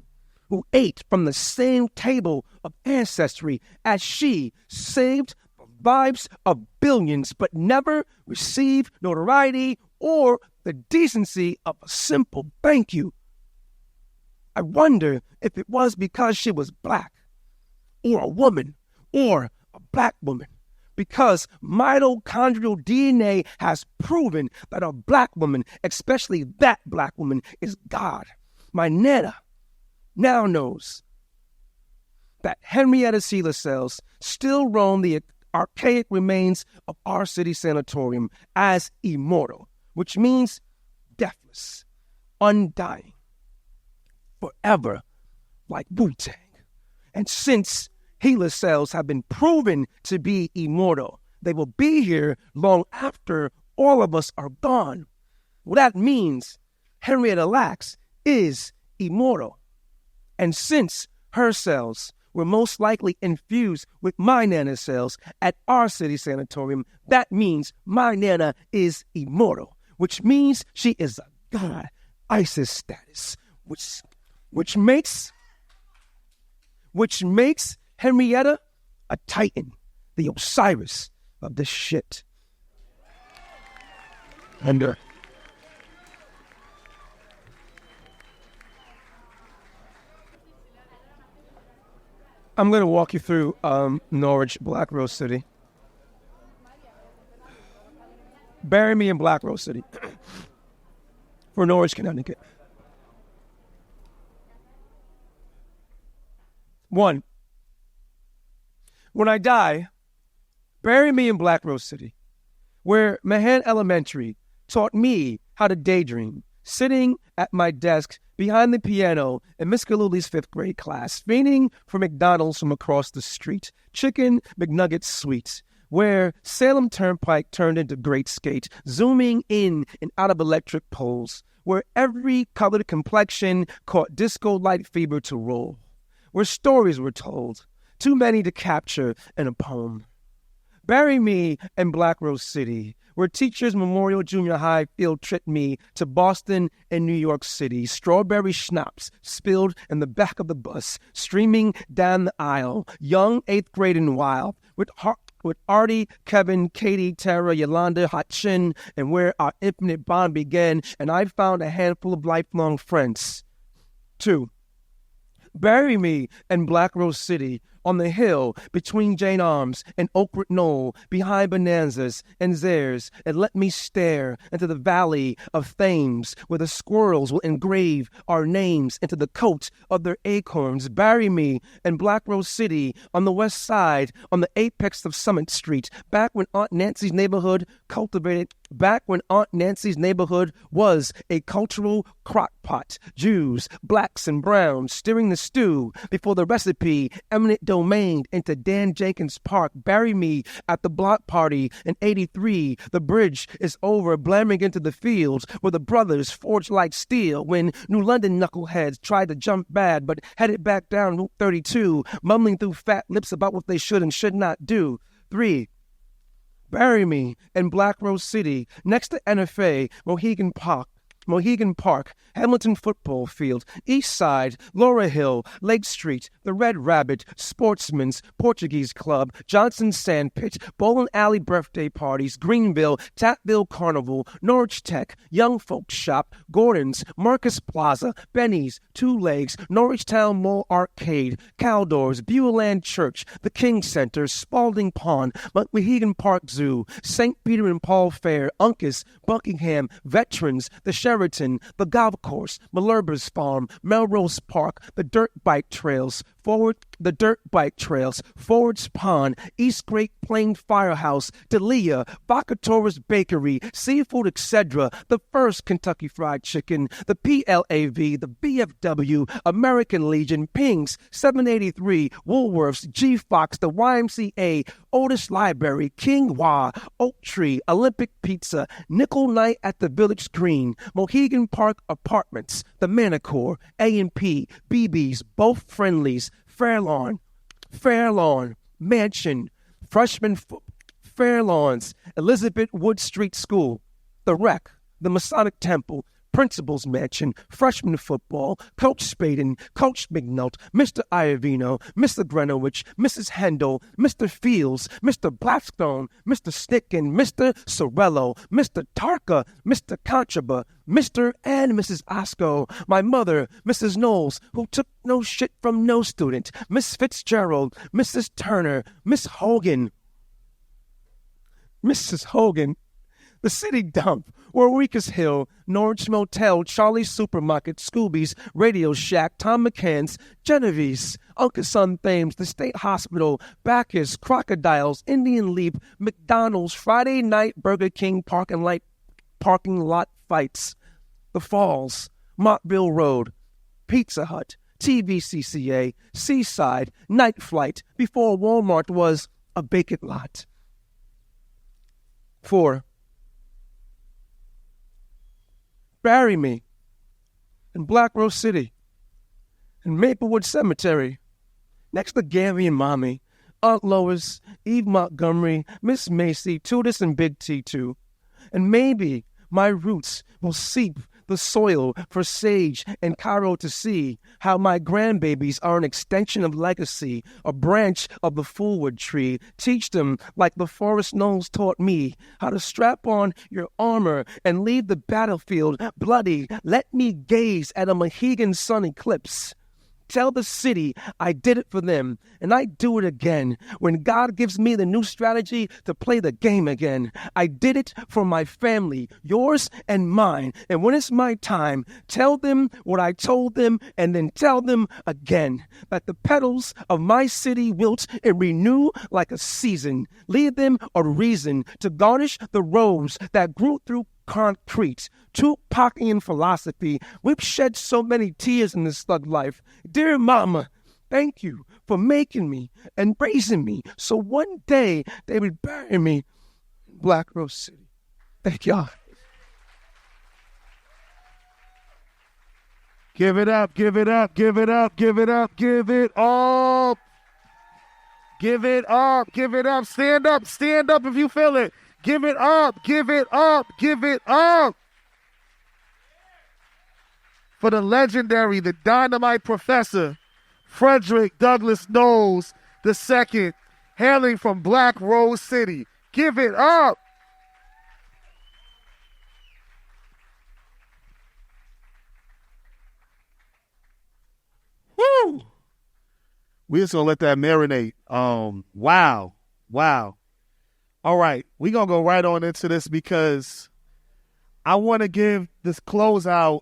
who ate from the same table of ancestry as she saved the lives of billions but never received notoriety or the decency of a simple thank you. I wonder if it was because she was black or a woman or a black woman, because mitochondrial DNA has proven that a black woman, especially that black woman, is God. My Nana now knows that Henrietta's HeLa cells still roam the archaic remains of our city sanatorium as immortal, which means deathless, undying, forever, like Wu-Tang. And since HeLa cells have been proven to be immortal, they will be here long after all of us are gone. Well, that means Henrietta Lacks is immortal. And since her cells were most likely infused with my Nana's cells at our city sanatorium, that means my Nana is immortal, which means she is a god, Isis status, which makes Henrietta a titan, the Osiris of this shit. And I'm going to walk you through Norwich, Black Rose City. Bury me in Black Rose City for Norwich, Connecticut. 1. When I die, bury me in Black Rose City, where Mahan Elementary taught me how to daydream, sitting at my desk behind the piano in Miss Galuli's 5th grade class, fiending for McDonald's from across the street, Chicken McNuggets Sweet, where Salem Turnpike turned into Great Skate, zooming in and out of electric poles, where every colored complexion caught disco light fever to roll, where stories were told, too many to capture in a poem. Bury me in Black Rose City, where Teachers Memorial Junior High field tripped me to Boston and New York City. Strawberry schnapps spilled in the back of the bus, streaming down the aisle, young 8th grade and wild, with Artie, Kevin, Katie, Tara, Yolanda, Hot Chin, and where our infinite bond began, and I found a handful of lifelong friends. 2. Bury me in Black Rose City, on the hill between Jane Arms and Oakwood Knoll, behind Bonanzas and Zares, and let me stare into the valley of Thames, where the squirrels will engrave our names into the coat of their acorns. Bury me in Black Rose City, on the west side, on the apex of Summit Street, back when Aunt Nancy's neighborhood was a cultural crock pot. Jews, blacks, and browns stirring the stew before the recipe eminent domained into Dan Jenkins Park. Bury me at the block party in 83. The bridge is over, blamming into the fields where the brothers forged like steel when New London knuckleheads tried to jump bad but headed back down Route 32, mumbling through fat lips about what they should and should not do. 3. Bury me in Black Rose City, next to NFA, Mohegan Park, Mohegan Park, Hamilton Football Field, East Side, Laura Hill, Lake Street, the Red Rabbit, Sportsman's, Portuguese Club, Johnson Sandpit, Bowling Alley birthday parties, Greenville, Tapville Carnival, Norwich Tech, Young Folks Shop, Gordon's, Marcus Plaza, Benny's, Two Legs, Norwich Town Mall Arcade, Caldors, Bueland Church, the King Center, Spalding Pond, Mohegan Park Zoo, St. Peter and Paul Fair, Uncas, Buckingham, Veterans, the Sheraton, the Golf Course, Malerba's Farm, Melrose Park, the Dirt Bike Trails, Forward's Pond, East Great Plain Firehouse, Delia, Bacatora's Bakery, Seafood, etc., the First Kentucky Fried Chicken, the PLAV, the BFW, American Legion, Ping's, 783, Woolworths, G Fox, the YMCA, Otis Library, King Wah, Oak Tree, Olympic Pizza, Nickel Night at the Village Green, Mohegan Park Apartments, the Manicure, A&P, BB's, Both Friendlies, Fairlawn, Mansion, Fairlawns, Elizabeth Wood Street School, the Rec, the Masonic Temple, Principal's Mansion, Freshman Football, Coach Spaden, Coach McNult, Mr. Iovino, Mr. Greenwich, Mrs. Hendel, Mr. Fields, Mr. Blackstone, Mr. Sticken, Mr. Sorello, Mr. Tarka, Mr. Contraba, Mr. and Mrs. Osco, my mother, Mrs. Knowles, who took no shit from no student, Miss Fitzgerald, Mrs. Turner, Miss Hogan, Mrs. Hogan, the City Dump, Warwick's Hill, Norwich Motel, Charlie's Supermarket, Scooby's, Radio Shack, Tom McCann's, Genevieve's, Uncle Son Thames, the State Hospital, Bacchus, Crocodiles, Indian Leap, McDonald's, Friday Night Burger King parking lot fights, The Falls, Montville Road, Pizza Hut, TVCCA, Seaside, Night Flight, before Walmart was a vacant lot. 4. Bury me in Black Rose City, in Maplewood Cemetery, next to Gary and Mommy, Aunt Lois, Eve Montgomery, Miss Macy, Tudis and Big T2. And maybe my roots will seep the soil for sage and Cairo to see how my grandbabies are an extension of legacy, a branch of the foolwood tree. Teach them, like the forest gnolls taught me, how to strap on your armor and leave the battlefield bloody. Let me gaze at a Mohegan sun eclipse. Tell the city I did it for them, and I do it again. When God gives me the new strategy to play the game again, I did it for my family, yours and mine. And when it's my time, tell them what I told them, and then tell them again that the petals of my city wilt and renew like a season. Leave them a reason to garnish the rose that grew through concrete. Tupacian philosophy. We've shed so many tears in this thug life. Dear Mama, thank you for making me and raising me so one day they would bury me in Black Rose City. Thank y'all. Give it up, give it up, give it up, give it up, give it up. Give it up, give it up. Stand up if you feel it. Give it up, give it up, give it up. For the legendary, the dynamite professor, Frederick-Douglass Knoweles II, hailing from Black Rose City. Give it up. Woo! We're just going to let that marinate. Wow. All right, we're going to go right on into this because I want to give this closeout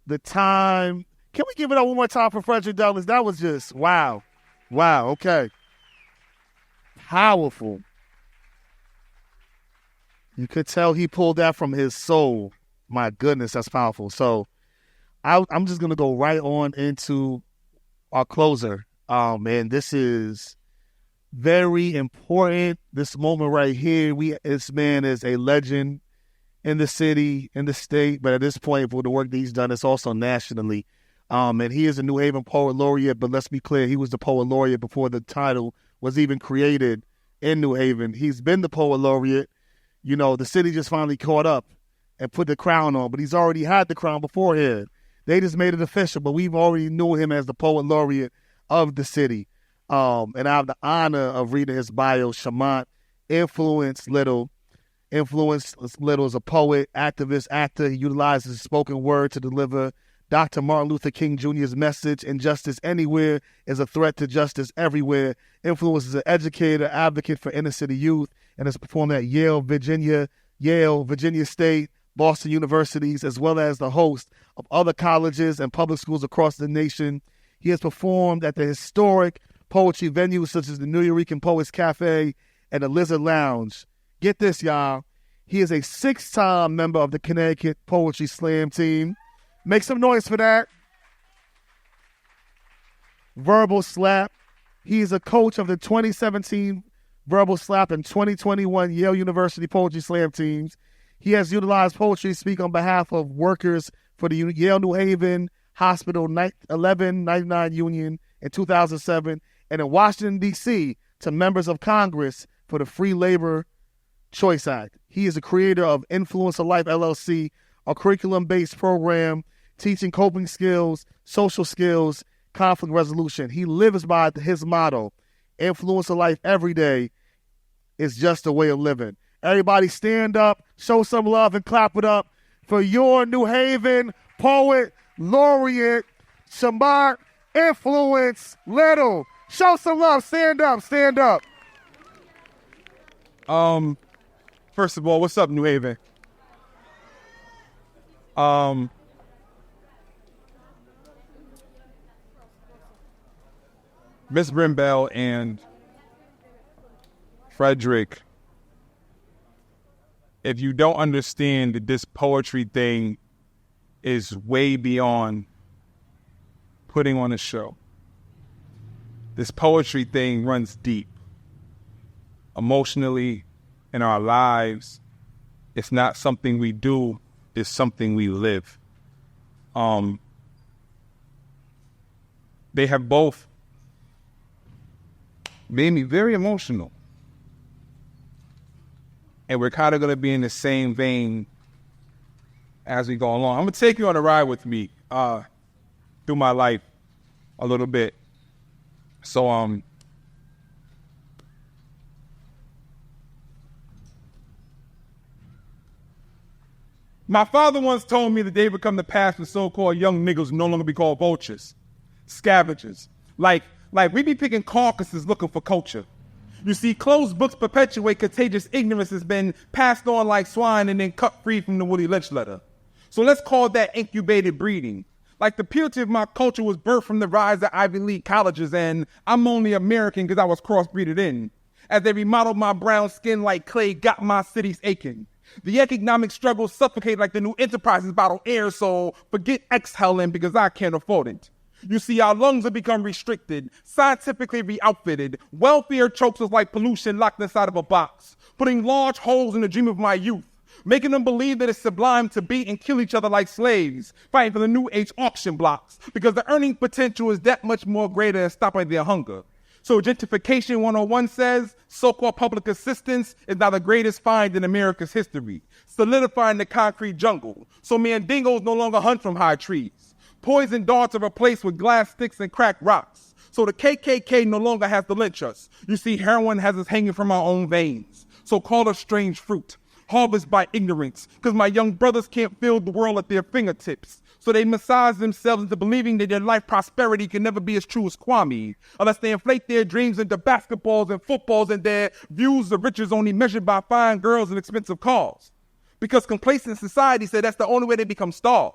the time. Can we give it up one more time for Frederick Douglass? That was just, wow, okay. Powerful. You could tell he pulled that from his soul. My goodness, that's powerful. So I'm just going to go right on into our closer. Man, this is very important. This moment right here, this man is a legend in the city, in the state, but at this point, for the work that he's done, it's also nationally. And he is a New Haven Poet Laureate, but let's be clear, he was the Poet Laureate before the title was even created in New Haven. He's been the Poet Laureate. You know, the city just finally caught up, and put the crown on, but he's already had the crown beforehand. They just made it official, but we've already knew him as the poet laureate of the city. And I have the honor of reading his bio. Sharmont Influence-Little. Influence-Little is a poet, activist, actor. He utilizes spoken word to deliver Dr. Martin Luther King Jr.'s message: injustice anywhere is a threat to justice everywhere. Influence is an educator, advocate for inner city youth, and has performed at Yale, Virginia State, Boston universities, as well as the host of other colleges and public schools across the nation. He has performed at the historic poetry venues such as the New Eurekan Poets Cafe and the Lizard Lounge. Get this, y'all. He is a 6-time member of the Connecticut Poetry Slam team. Make some noise for that. Verbal Slap. He is a coach of the 2017 Verbal Slap and 2021 Yale University Poetry Slam teams. He has utilized poetry to speak on behalf of workers for the Yale New Haven Hospital 1199 Union in 2007 and in Washington, D.C. to members of Congress for the Free Labor Choice Act. He is the creator of Influence of Life, LLC, a curriculum-based program teaching coping skills, social skills, conflict resolution. He lives by his motto: influence of life every day is just a way of living. Everybody stand up, show some love, and clap it up for your New Haven Poet Laureate, Sharmont Influence-Little. Show some love. Stand up. Stand up. First of all, what's up, New Haven? Miss Brim Bell and Frederick, if you don't understand that this poetry thing is way beyond putting on a show. This poetry thing runs deep. Emotionally, in our lives, it's not something we do, it's something we live. They have both made me very emotional. And we're kind of going to be in the same vein as we go along. I'm going to take you on a ride with me through my life a little bit. So, my father once told me that they become the past for so-called young niggas who no longer be called vultures, scavengers. Like we be picking carcasses looking for culture. You see, closed books perpetuate contagious ignorance that's been passed on like swine and then cut free from the Willie Lynch letter. So let's call that incubated breeding. Like the purity of my culture was birthed from the rise of Ivy League colleges, and I'm only American because I was crossbreeded in. As they remodeled my brown skin like clay, got my cities aching. The economic struggle suffocated like the new enterprises bottle air, so forget exhaling because I can't afford it. You see, our lungs have become restricted, scientifically re-outfitted. Welfare chokes us like pollution locked inside of a box, putting large holes in the dream of my youth, making them believe that it's sublime to beat and kill each other like slaves, fighting for the new age auction blocks, because the earning potential is that much more greater than stopping their hunger. So gentrification 101 says so-called public assistance is now the greatest find in America's history, solidifying the concrete jungle. So mandingos no longer hunt from high trees. Poison darts are replaced with glass sticks and cracked rocks. So the KKK no longer has to lynch us. You see, heroin has us hanging from our own veins. So call us strange fruit, harvest by ignorance, because my young brothers can't feel the world at their fingertips. So they massage themselves into believing that their life prosperity can never be as true as Kwame, unless they inflate their dreams into basketballs and footballs and their views of riches only measured by fine girls and expensive cars. Because complacent society said that's the only way they become stars.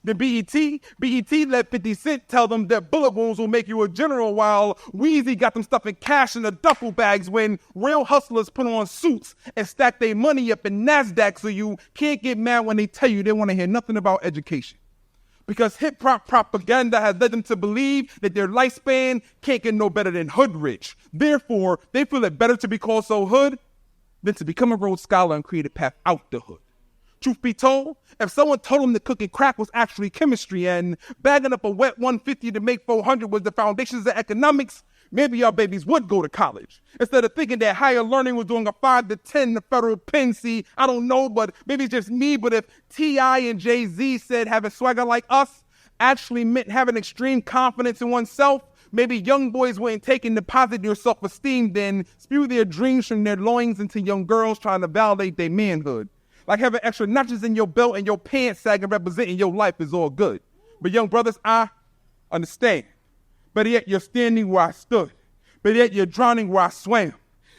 The BET let 50 Cent tell them that bullet wounds will make you a general, while Weezy got them stuffing cash in the duffel bags when real hustlers put on suits and stack their money up in NASDAQ, so you can't get mad when they tell you they want to hear nothing about education. Because hip-hop propaganda has led them to believe that their lifespan can't get no better than hood rich. Therefore, they feel it better to be called so hood than to become a Rhodes Scholar and create a path out the hood. Truth be told, if someone told them that cooking crack was actually chemistry and bagging up a wet 150 to make 400 was the foundations of economics, maybe y'all babies would go to college. Instead of thinking that higher learning was doing a 5 to 10 in the federal pen. See, I don't know, but maybe it's just me. But if T.I. and Jay-Z said having swagger like us actually meant having extreme confidence in oneself, maybe young boys wouldn't take and deposit their self-esteem, then spew their dreams from their loins into young girls trying to validate their manhood. Like having extra notches in your belt and your pants sagging representing your life is all good. But young brothers, I understand. But yet you're standing where I stood. But yet you're drowning where I swam.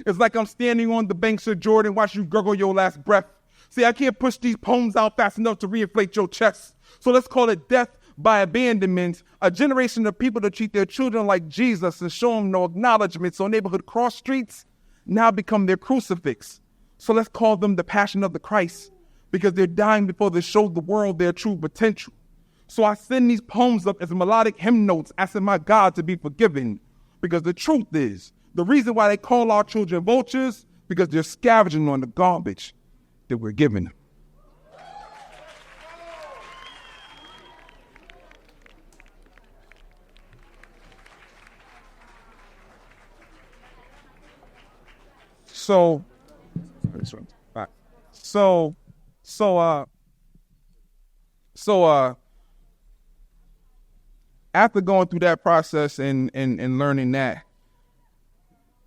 It's like I'm standing on the banks of Jordan, watch you gurgle your last breath. See, I can't push these poems out fast enough to reinflate your chest. So let's call it death by abandonment, a generation of people that treat their children like Jesus and show them no acknowledgement. So neighborhood cross streets now become their crucifix. So let's call them the Passion of the Christ, because they're dying before they show the world their true potential. So I send these poems up as melodic hymn notes, asking my God to be forgiven, because the truth is, the reason why they call our children vultures, because they're scavenging on the garbage that we're giving them. After going through that process and learning that,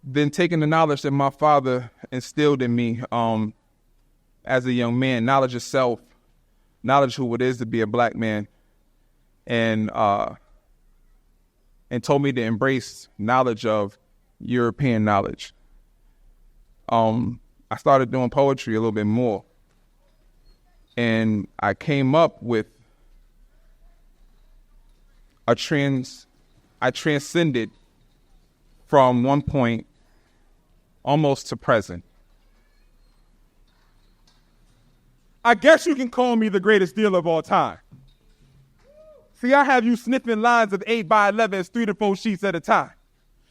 then taking the knowledge that my father instilled in me as a young man, knowledge of self, knowledge who it is to be a black man, and told me to embrace knowledge of European knowledge. I started doing poetry a little bit more, and I came up with I transcended from one point almost to present. I guess you can call me the greatest dealer of all time. See, I have you sniffing lines of 8 by 11s, 3 to 4 sheets at a time.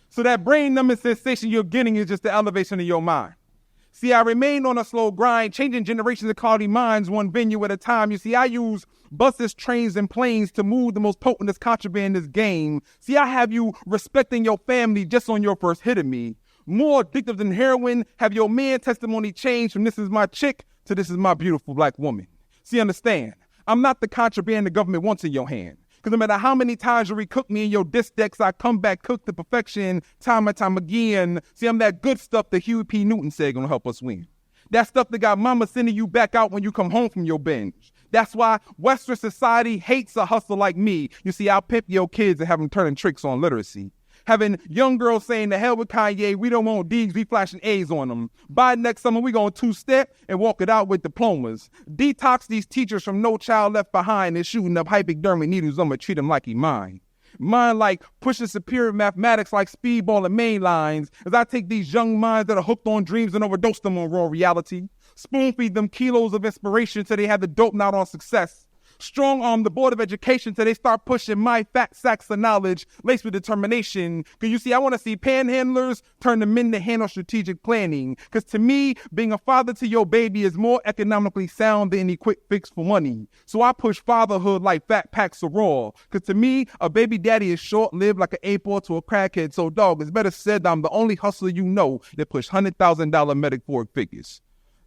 So that brain-numbing sensation you're getting is just the elevation of your mind. See, I remained on a slow grind, changing generations of cloudy minds one venue at a time. You see, I use buses, trains, and planes to move the most potentest contraband in this game. See, I have you respecting your family just on your first hit of me. More addictive than heroin, have your man testimony changed from this is my chick to this is my beautiful black woman. See, understand, I'm not the contraband the government wants in your hand. Because no matter how many times you recook me in your disc decks, I come back cooked to perfection time and time again. See, I'm that good stuff that Huey P. Newton said gonna help us win. That stuff that got mama sending you back out when you come home from your binge. That's why Western society hates a hustler like me. You see, I'll pimp your kids and have them turning tricks on literacy. Having young girls saying, the hell with Kanye, we don't want D's, we flashing A's on them. By next summer, we going 2-step and walk it out with diplomas. Detox these teachers from No Child Left Behind and shooting up hypodermic needles. I'ma treat them like he mine. Mine like pushing superior mathematics like speedball and main lines as I take these young minds that are hooked on dreams and overdose them on raw reality. Spoon feed them kilos of inspiration till they have the dope not on success. Strong arm the Board of Education till they start pushing my fat sacks of knowledge laced with determination. Because you see, I want to see panhandlers turn to men to handle strategic planning. Because to me, being a father to your baby is more economically sound than any quick fix for money. So I push fatherhood like fat packs of raw. Because to me, a baby daddy is short-lived like an A-ball to a crackhead. So dog, it's better said I'm the only hustler you know that push $100,000 metaphoric figures.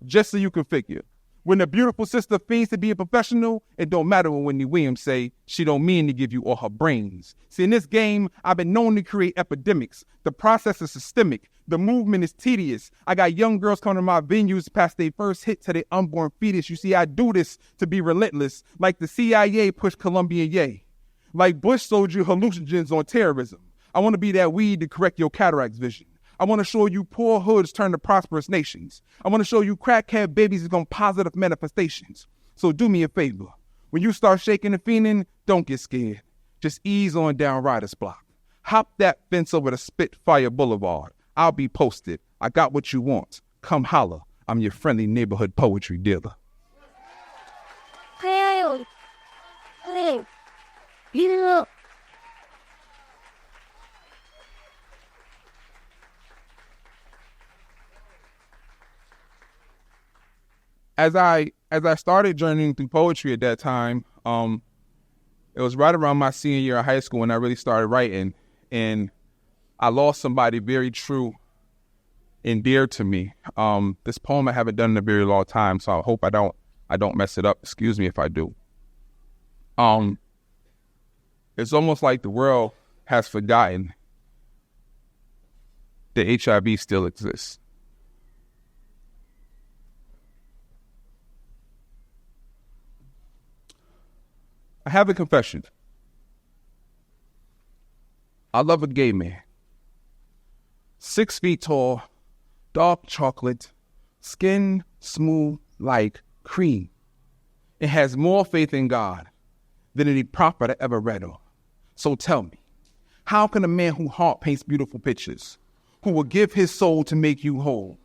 Just so you can figure. When a beautiful sister feigns to be a professional, it don't matter when Wendy Williams say she don't mean to give you all her brains. See, in this game, I've been known to create epidemics. The process is systemic. The movement is tedious. I got young girls coming to my venues past their first hit to their unborn fetus. You see, I do this to be relentless, like the CIA pushed Colombian Ye. Like Bush sold you hallucinogens on terrorism. I want to be that weed to correct your cataracts vision. I want to show you poor hoods turn to prosperous nations. I want to show you crackhead babies become positive manifestations. So do me a favor. When you start shaking and fiending, don't get scared. Just ease on down Riders Block. Hop that fence over to Spitfire Boulevard. I'll be posted. I got what you want. Come holler. I'm your friendly neighborhood poetry dealer. Hey. You. as I started journeying through poetry at that time, it was right around my senior year of high school when I really started writing, and I lost somebody very true and dear to me. This poem I haven't done in a very long time, so I hope I don't mess it up. Excuse me if I do. It's almost like the world has forgotten that HIV still exists. I have a confession. I love a gay man. 6 feet tall, dark chocolate, skin smooth like cream. It has more faith in God than any prophet I ever read of. So tell me, how can a man whose heart paints beautiful pictures, who will give his soul to make you whole,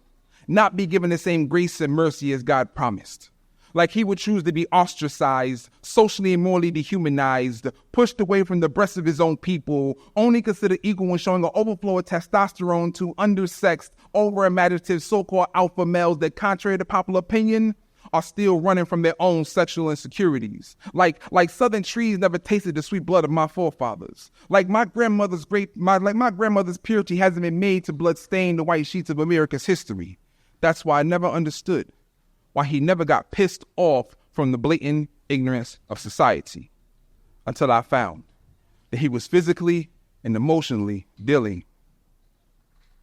not be given the same grace and mercy as God promised? Like he would choose to be ostracized, socially and morally dehumanized, pushed away from the breasts of his own people, only considered equal when showing an overflow of testosterone to undersexed, over-imaginative so-called alpha males that, contrary to popular opinion, are still running from their own sexual insecurities. Like southern trees never tasted the sweet blood of my forefathers. Like my grandmother's purity hasn't been made to blood-stain the white sheets of America's history. That's why I never understood why he never got pissed off from the blatant ignorance of society, until I found that he was physically and emotionally dealing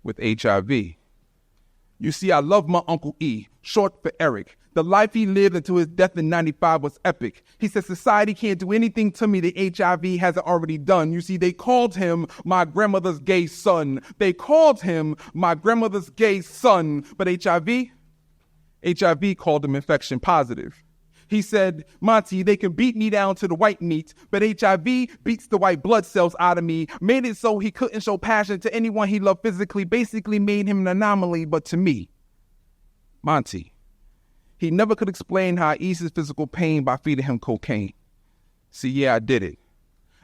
with HIV. You see, I love my Uncle E, short for Eric. The life he lived until his death in 95 was epic. He said, society can't do anything to me that HIV hasn't already done. You see, they called him my grandmother's gay son. They called him my grandmother's gay son. But HIV called him infection positive. He said, Monty, they can beat me down to the white meat, but HIV beats the white blood cells out of me, made it so he couldn't show passion to anyone he loved physically, basically made him an anomaly. But to me, Monty, he never could explain how I eased his physical pain by feeding him cocaine. See, yeah, I did it.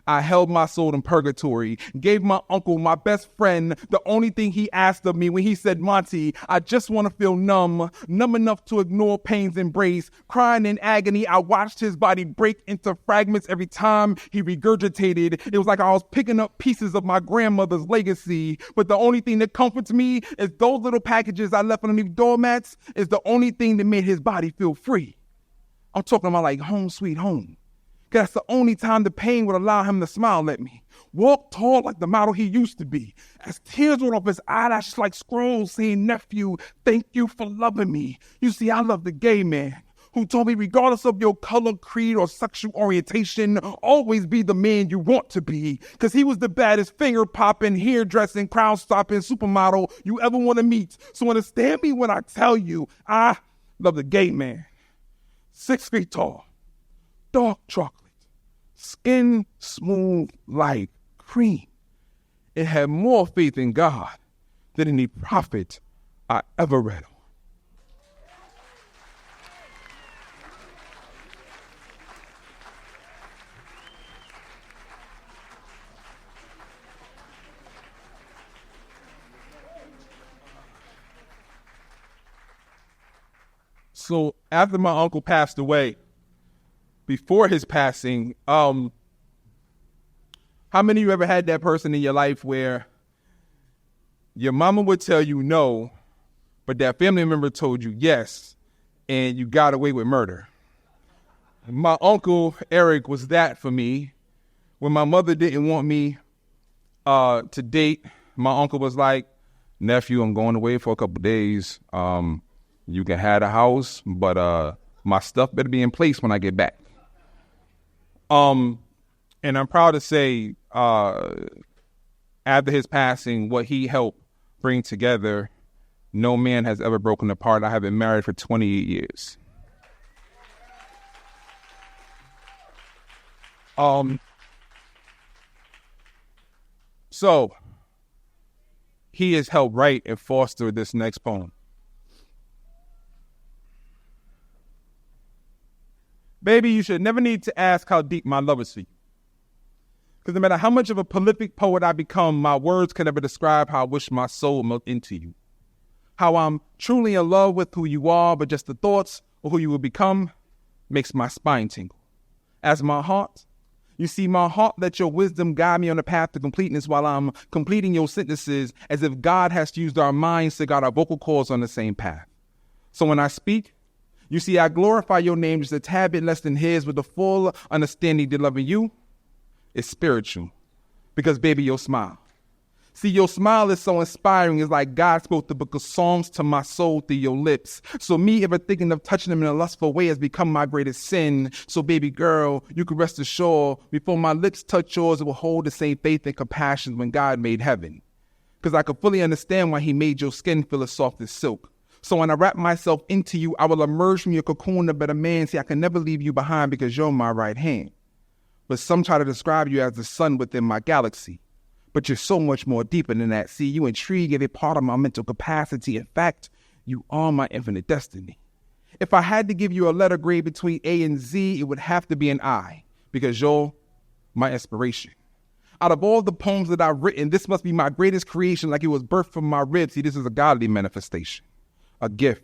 I held my soul in purgatory, gave my uncle, my best friend, the only thing he asked of me when he said, Monty, I just want to feel numb enough to ignore pain's embrace. Crying in agony, I watched his body break into fragments every time he regurgitated. It was like I was picking up pieces of my grandmother's legacy. But the only thing that comforts me is those little packages I left underneath doormats is the only thing that made his body feel free. I'm talking about like home sweet home. That's the only time the pain would allow him to smile at me. Walk tall like the model he used to be. As tears rolled off his eyelashes like scrolls saying, nephew, thank you for loving me. You see, I love the gay man who told me regardless of your color, creed, or sexual orientation, always be the man you want to be. Because he was the baddest finger-popping, hair-dressing, crowd-stopping supermodel you ever want to meet. So understand me when I tell you, I love the gay man. 6 feet tall, dark chocolate, skin smooth like cream. It had more faith in God than any prophet I ever read on. So after my uncle passed away, before his passing, how many of you ever had that person in your life where your mama would tell you no, but that family member told you yes, and you got away with murder? My uncle Eric was that for me. When my mother didn't want me to date, my uncle was like, nephew, I'm going away for a couple days. You can have the house, but my stuff better be in place when I get back. And I'm proud to say, after his passing, what he helped bring together, no man has ever broken apart. I have been married for 28 years. So he has helped write and foster this next poem. Baby, you should never need to ask how deep my love is for you. Because no matter how much of a prolific poet I become, my words can never describe how I wish my soul melted into you. How I'm truly in love with who you are, but just the thoughts or who you will become makes my spine tingle. As my heart, you see, my heart, let your wisdom guide me on the path to completeness while I'm completing your sentences, as if God has used our minds to guide our vocal cords on the same path. So when I speak, you see, I glorify your name just a tad bit less than his, with the full understanding that loving you is spiritual. Because, baby, your smile. See, your smile is so inspiring. It's like God spoke the book of Psalms to my soul through your lips. So me ever thinking of touching them in a lustful way has become my greatest sin. So, baby girl, you can rest assured, before my lips touch yours, it will hold the same faith and compassion when God made heaven. Because I could fully understand why he made your skin feel as soft as silk. So when I wrap myself into you, I will emerge from your cocoon a better man. See, I can never leave you behind because you're my right hand. But some try to describe you as the sun within my galaxy. But you're so much more deeper than that. See, you intrigue every part of my mental capacity. In fact, you are my infinite destiny. If I had to give you a letter grade between A and Z, it would have to be an I, because you're my inspiration. Out of all the poems that I've written, this must be my greatest creation, like it was birthed from my ribs. See, this is a godly manifestation. A gift.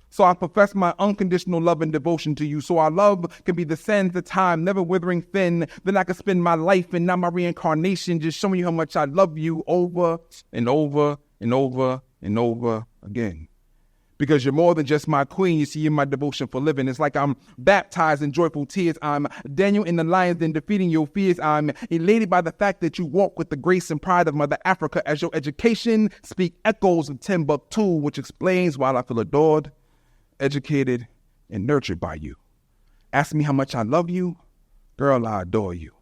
So I profess my unconditional love and devotion to you. So our love can be the sands of time, never withering thin. Then I can spend my life and not my reincarnation, just showing you how much I love you over and over and over and over again. Because you're more than just my queen. You see, you're my devotion for living. It's like I'm baptized in joyful tears. I'm Daniel in the lions, then defeating your fears. I'm elated by the fact that you walk with the grace and pride of Mother Africa, as your education speak echoes of Timbuktu, which explains why I feel adored, educated, and nurtured by you. Ask me how much I love you. Girl, I adore you.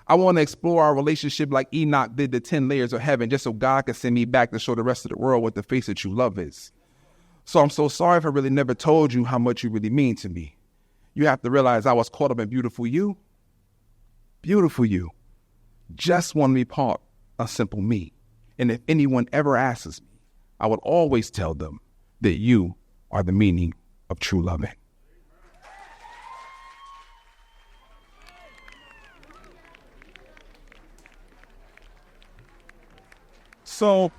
I want to explore our relationship like Enoch did the 10 layers of heaven, just so God can send me back to show the rest of the world what the face of true love is. So I'm so sorry if I really never told you how much you really mean to me. You have to realize I was caught up in beautiful you. Beautiful you. Just want to be part of simple me. And if anyone ever asks me, I would always tell them that you are the meaning of true loving. So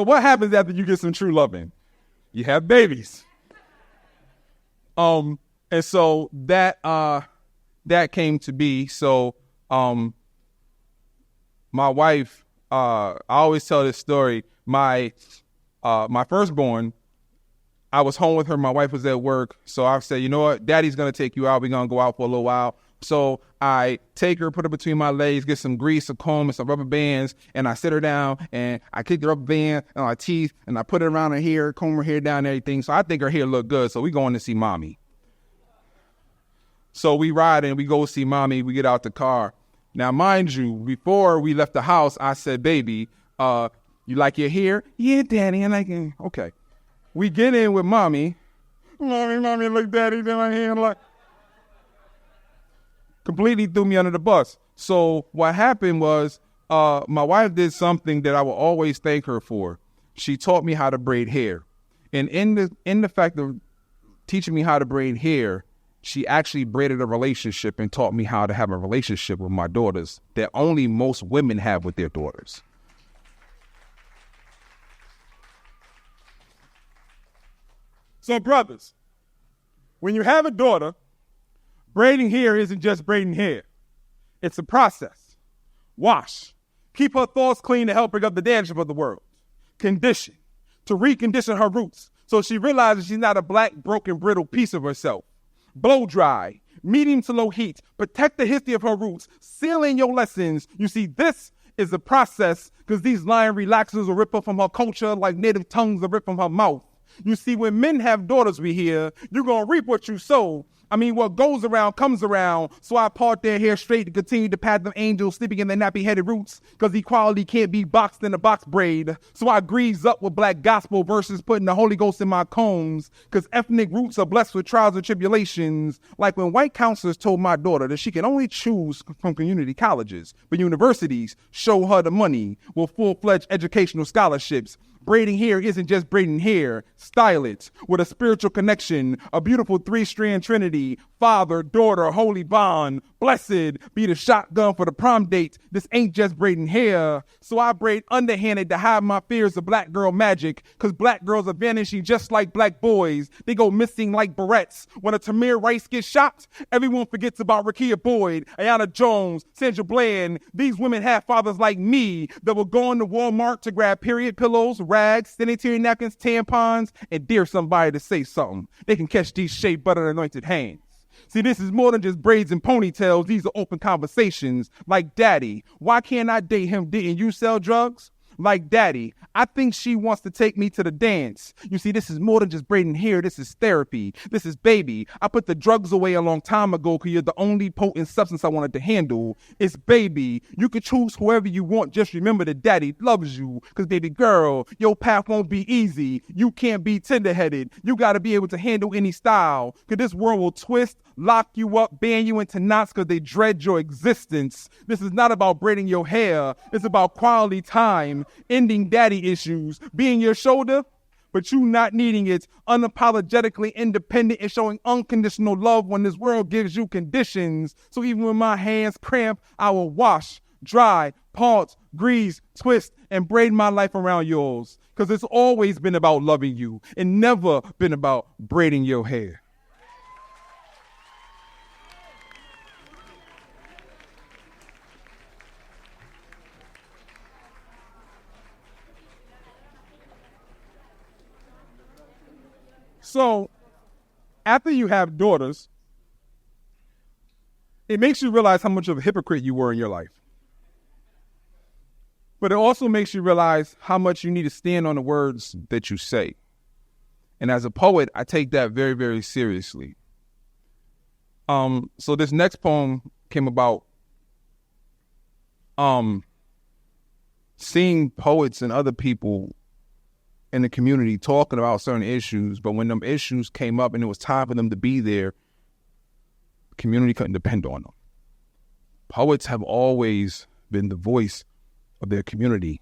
what happens after you get some true loving? You have babies. And so that came to be. So my wife, I always tell this story. My firstborn, I was home with her. My wife was at work. So I said, you know what? Daddy's going to take you out. We're going to go out for a little while. So I take her, put her between my legs, get some grease, a comb, and some rubber bands, and I sit her down, and I kick the rubber band on her teeth, and I put it around her hair, comb her hair down and everything. So I think her hair look good, so we going to see mommy. So we ride and we go see mommy. We get out the car. Now, mind you, before we left the house, I said, baby, you like your hair? Yeah, daddy, I like it. Okay. We get in with mommy. Mommy, look, daddy, did my hair like... Completely threw me under the bus. So what happened was my wife did something that I will always thank her for. She taught me how to braid hair. And in the fact of teaching me how to braid hair, she actually braided a relationship and taught me how to have a relationship with my daughters that only most women have with their daughters. So brothers, when you have a daughter, braiding hair isn't just braiding hair. It's a process. Wash. Keep her thoughts clean to help bring up the dandruff of the world. Condition. To recondition her roots so she realizes she's not a black, broken, brittle piece of herself. Blow dry. Medium to low heat. Protect the history of her roots. Seal in your lessons. You see, this is a process because these lion relaxers will rip her from her culture like native tongues will rip from her mouth. You see, when men have daughters we hear, you're going to reap what you sow. I mean, what goes around comes around. So I part their hair straight to continue to pat them angels sleeping in their nappy-headed roots, because equality can't be boxed in a box braid. So I grease up with black gospel verses, putting the Holy Ghost in my combs, because ethnic roots are blessed with trials and tribulations. Like when white counselors told my daughter that she can only choose from community colleges, but universities show her the money with full-fledged educational scholarships. Braiding hair isn't just braiding hair. Style it with a spiritual connection, a beautiful 3-strand trinity. Father, daughter, holy bond. Blessed be the shotgun for the prom date. This ain't just braiding hair. So I braid underhanded to hide my fears of black girl magic. Cause black girls are vanishing just like black boys. They go missing like barrettes. When a Tamir Rice gets shot, everyone forgets about Rakia Boyd, Ayanna Jones, Sandra Bland. These women have fathers like me that will go into Walmart to grab period pillows, rags, sanitary napkins, tampons, and dare somebody to say something. They can catch these shea butter anointed hands. See, this is more than just braids and ponytails. These are open conversations. Like, Daddy, why can't I date him? Didn't you sell drugs? Like, Daddy, I think she wants to take me to the dance. You see, this is more than just braiding hair. This is therapy. This is baby. I put the drugs away a long time ago because you're the only potent substance I wanted to handle. It's baby. You can choose whoever you want. Just remember that Daddy loves you. Because, baby girl, your path won't be easy. You can't be tender-headed. You got to be able to handle any style. Because this world will twist, lock you up, ban you into knots because they dread your existence. This is not about braiding your hair. It's about quality time, ending daddy issues, being your shoulder, but you not needing it, unapologetically independent and showing unconditional love when this world gives you conditions. So even when my hands cramp, I will wash, dry, part, grease, twist, and braid my life around yours. Because it's always been about loving you and never been about braiding your hair. So, after you have daughters, it makes you realize how much of a hypocrite you were in your life. But it also makes you realize how much you need to stand on the words that you say. And as a poet, I take that very, very seriously. So this next poem came about seeing poets and other people in the community talking about certain issues, but when them issues came up and it was time for them to be there, the community couldn't depend on them. Poets have always been the voice of their community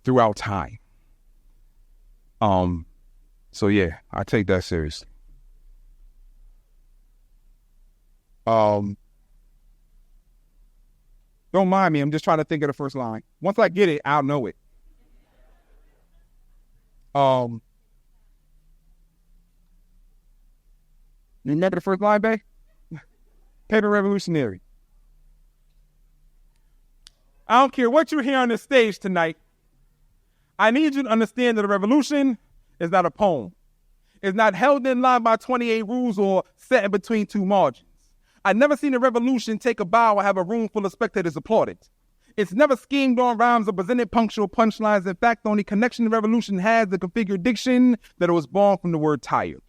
throughout time. So yeah, I take that seriously. Don't mind me, I'm just trying to think of the first line. Once I get it, I'll know it. You remember the first line, babe? Paper revolutionary. I don't care what you hear on the stage tonight. I need you to understand that a revolution is not a poem. It's not held in line by 28 rules or set in between two margins. I've never seen a revolution take a bow or have a room full of spectators applaud it. It's never schemed on rhymes or presented punctual punchlines. In fact, the only connection the revolution has the configured diction that it was born from the word tired,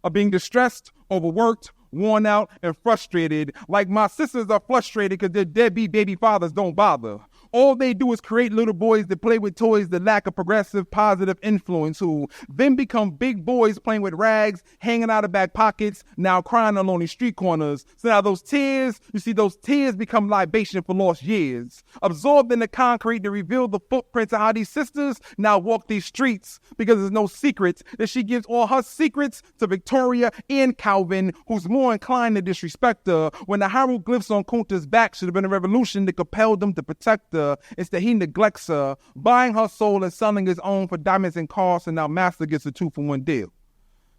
of being distressed, overworked, worn out, and frustrated, like my sisters are frustrated because their deadbeat baby fathers don't bother. All they do is create little boys that play with toys that lack a progressive, positive influence, who then become big boys playing with rags, hanging out of back pockets, now crying on lonely street corners. So now those tears become libation for lost years, absorbed in the concrete to reveal the footprints of how these sisters now walk these streets, because there's no secret that she gives all her secrets to Victoria and Calvin, who's more inclined to disrespect her, when the hieroglyphs on Kunta's back should have been a revolution that compelled them to protect her. Instead, he neglects her, buying her soul and selling his own for diamonds and cars, and now Master gets a 2-for-1 deal.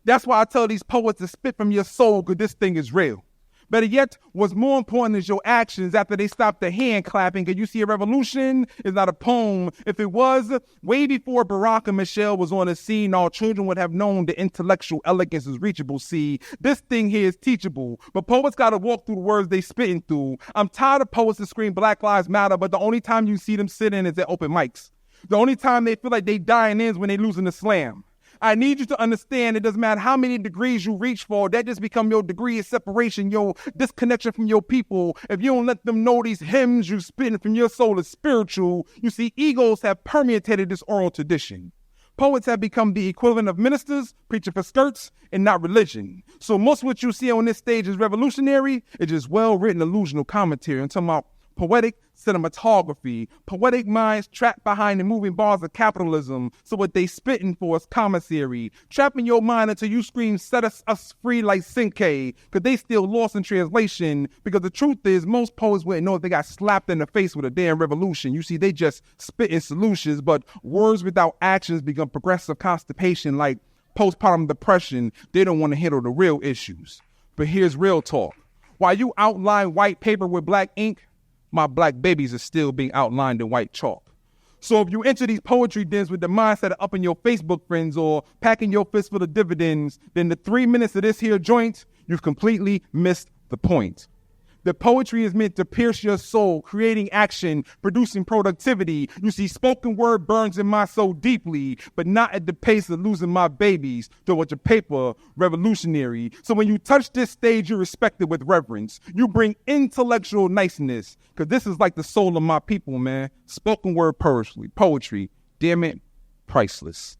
That's why I tell these poets to spit from your soul, because this thing is real. Better yet, what's more important is your actions after they stop the hand clapping. Because you see, a revolution is not a poem. If it was, way before Barack and Michelle was on the scene, all children would have known the intellectual elegance is reachable. See, this thing here is teachable, but poets got to walk through the words they spitting through. I'm tired of poets that scream Black Lives Matter, but the only time you see them sitting is at open mics. The only time they feel like they dying is when they losing the slam. I need you to understand it doesn't matter how many degrees you reach for. That just become your degree of separation, your disconnection from your people. If you don't let them know these hymns you spitting from your soul is spiritual. You see, egos have permeated this oral tradition. Poets have become the equivalent of ministers preaching for skirts and not religion. So most of what you see on this stage is revolutionary. It's just well-written illusional commentary. I'm talking about poetic cinematography, poetic minds trapped behind the moving bars of capitalism. So what they spitting for is commissary, trapping your mind until you scream, set us free like Sinke, because they still lost in translation, because the truth is most poets wouldn't know if they got slapped in the face with a damn revolution. You see, they just spitting solutions, but words without actions become progressive constipation like postpartum depression. They don't want to handle the real issues. But here's real talk. While you outline white paper with black ink, my black babies are still being outlined in white chalk. So if you enter these poetry dens with the mindset of upping your Facebook friends or packing your fist for the dividends, then the 3 minutes of this here joint, you've completely missed the point. The poetry is meant to pierce your soul, creating action, producing productivity. You see, spoken word burns in my soul deeply, but not at the pace of losing my babies to what your paper revolutionary. So when you touch this stage, you respect it with reverence. You bring intellectual niceness, because this is like the soul of my people, man. Spoken word poetry, damn it, priceless.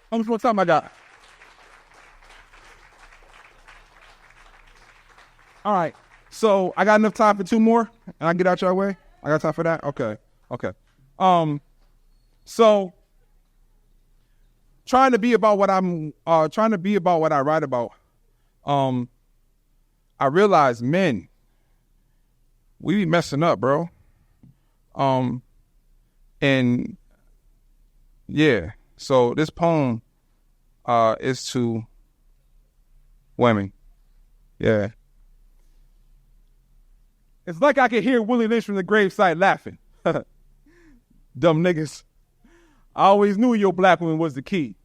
How much more time I got? All right, so I got enough time for 2 more, and I get out your way. I got time for that. Okay. So trying to be about what I write about. I realize, men, we be messing up, bro. And yeah, so this poem is to women. Yeah. It's like I could hear Willie Lynch from the gravesite laughing. Dumb niggas. I always knew your black woman was the key.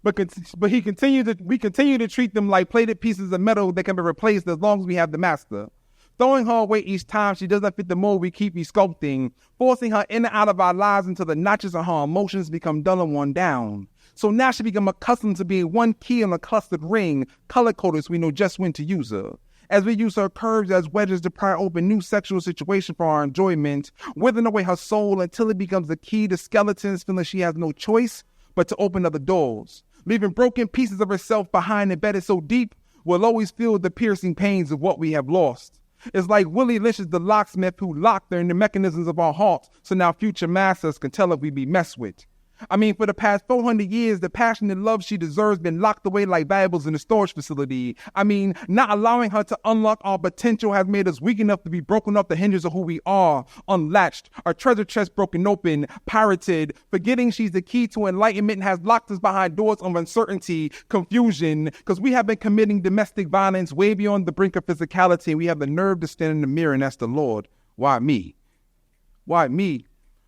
But we continue to treat them like plated pieces of metal that can be replaced as long as we have the master. Throwing her away each time she doesn't fit the mold we keep resculpting, forcing her in and out of our lives until the notches of her emotions become dull and worn down. So now she become accustomed to being one key in a clustered ring, color-coded so we know just when to use her. As we use her curves as wedges to pry open new sexual situations for our enjoyment, withering away her soul until it becomes the key to skeletons, feeling she has no choice but to open other doors. Leaving broken pieces of herself behind embedded so deep, we'll always feel the piercing pains of what we have lost. It's like Willie Lynch is the locksmith who locked her in the mechanisms of our hearts, so now future masters can tell if we be messed with. I mean, for the past 400 years, the passionate love she deserves been locked away like valuables in a storage facility. I mean, not allowing her to unlock our potential has made us weak enough to be broken off the hinges of who we are, unlatched, our treasure chest broken open, pirated, forgetting she's the key to enlightenment has locked us behind doors of uncertainty, confusion, because we have been committing domestic violence way beyond the brink of physicality, and we have the nerve to stand in the mirror and ask the Lord, why me? Why me?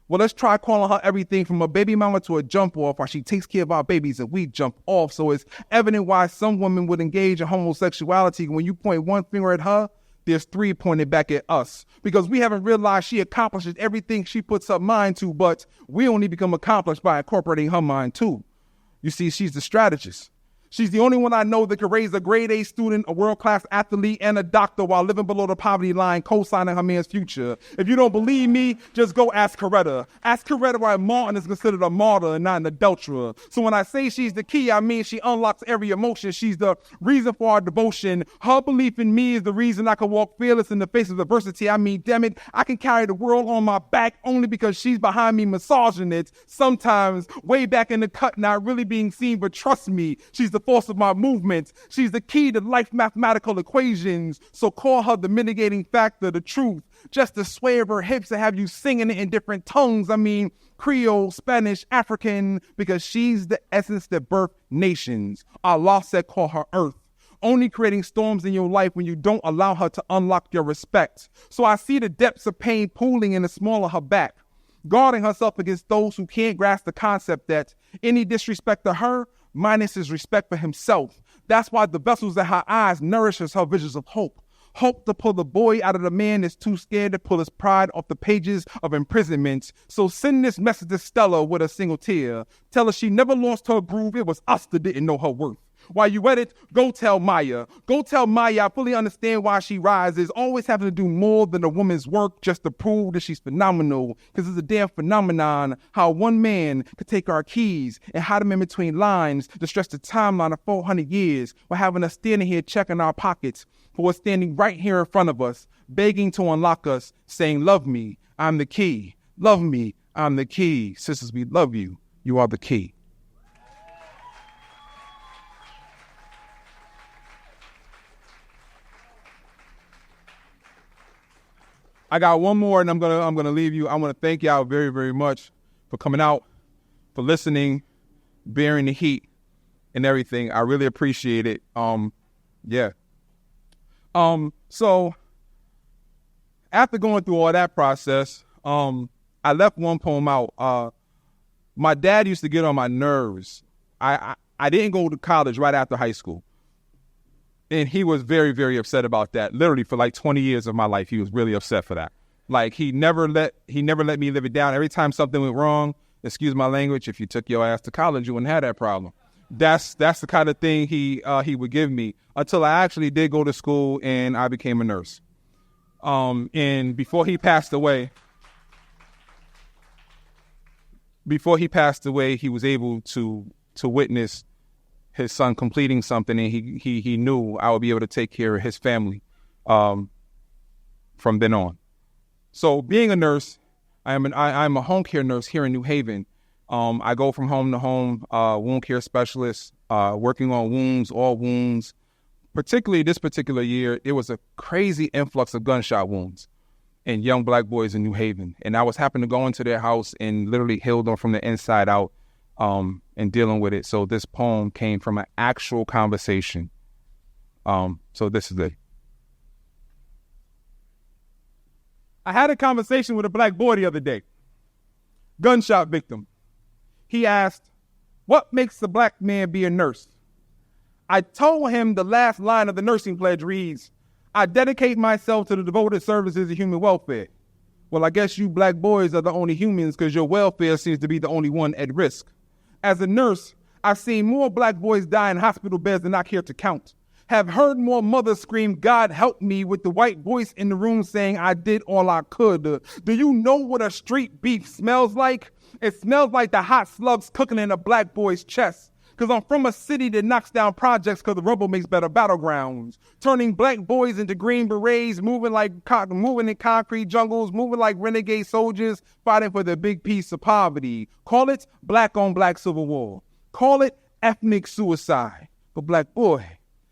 Well, let's try calling her everything from a baby mama to a jump off while she takes care of our babies and we jump off. So it's evident why some women would engage in homosexuality. When you point one finger at her, there's 3 pointed back at us. Because we haven't realized she accomplishes everything she puts her mind to, but we only become accomplished by incorporating her mind too. You see, she's the strategist. She's the only one I know that could raise a grade A student, a world-class athlete, and a doctor while living below the poverty line, co-signing her man's future. If you don't believe me, just go ask Coretta. Ask Coretta why Martin is considered a martyr and not an adulterer. So when I say she's the key, I mean she unlocks every emotion. She's the reason for our devotion. Her belief in me is the reason I can walk fearless in the face of adversity. I mean, damn it, I can carry the world on my back only because she's behind me massaging it. Sometimes way back in the cut, not really being seen, but trust me, she's the force of my movements. She's the key to life mathematical equations. So call her the mitigating factor, the truth. Just the sway of her hips and have you singing it in different tongues. I mean, Creole, Spanish, African, because she's the essence that birthed nations. Allah said call her earth. Only creating storms in your life when you don't allow her to unlock your respect. So I see the depths of pain pooling in the small of her back, guarding herself against those who can't grasp the concept that any disrespect to her minus his respect for himself. That's why the vessels in her eyes nourishes her visions of hope. Hope to pull the boy out of the man that's too scared to pull his pride off the pages of imprisonment. So send this message to Stella with a single tear. Tell her she never lost her groove. It was us that didn't know her worth. While you at it, go tell Maya. Go tell Maya I fully understand why she rises, always having to do more than a woman's work just to prove that she's phenomenal. Because it's a damn phenomenon how one man could take our keys and hide them in between lines to stretch the timeline of 400 years while having us standing here checking our pockets for what's standing right here in front of us, begging to unlock us, saying, love me, I'm the key. Love me, I'm the key. Sisters, we love you. You are the key. I got one more, and I'm gonna leave you. I want to thank y'all very, very much for coming out, for listening, bearing the heat, and everything. I really appreciate it. Yeah. So after going through all that process, I left one poem out. My dad used to get on my nerves. I didn't go to college right after high school. And he was very, very upset about that. Literally for like 20 years of my life, he was really upset for that. Like he never let me live it down. Every time something went wrong, excuse my language, if you took your ass to college, you wouldn't have that problem. That's the kind of thing he would give me until I actually did go to school and I became a nurse. And before he passed away, he was able to witness his son completing something, and he knew I would be able to take care of his family from then on. So being a nurse, I'm a home care nurse here in New Haven. I go from home to home, wound care specialist, working on wounds, all wounds. Particularly this particular year, it was a crazy influx of gunshot wounds in young black boys in New Haven. And I was happened to go into their house and literally healed them from the inside out. And dealing with it. So this poem came from an actual conversation. So this is it. I had a conversation with a black boy the other day, gunshot victim. He asked, what makes a black man be a nurse? I told him the last line of the nursing pledge reads, I dedicate myself to the devoted services of human welfare. Well, I guess you black boys are the only humans because your welfare seems to be the only one at risk. As a nurse, I've seen more black boys die in hospital beds than I care to count. Have heard more mothers scream, God help me, with the white voice in the room saying I did all I could. Do you know what a street beef smells like? It smells like the hot slugs cooking in a black boy's chest. Because I'm from a city that knocks down projects because the rubble makes better battlegrounds. Turning black boys into green berets, moving in concrete jungles, moving like renegade soldiers, fighting for the big piece of poverty. Call it black on black civil war. Call it ethnic suicide. But black boy,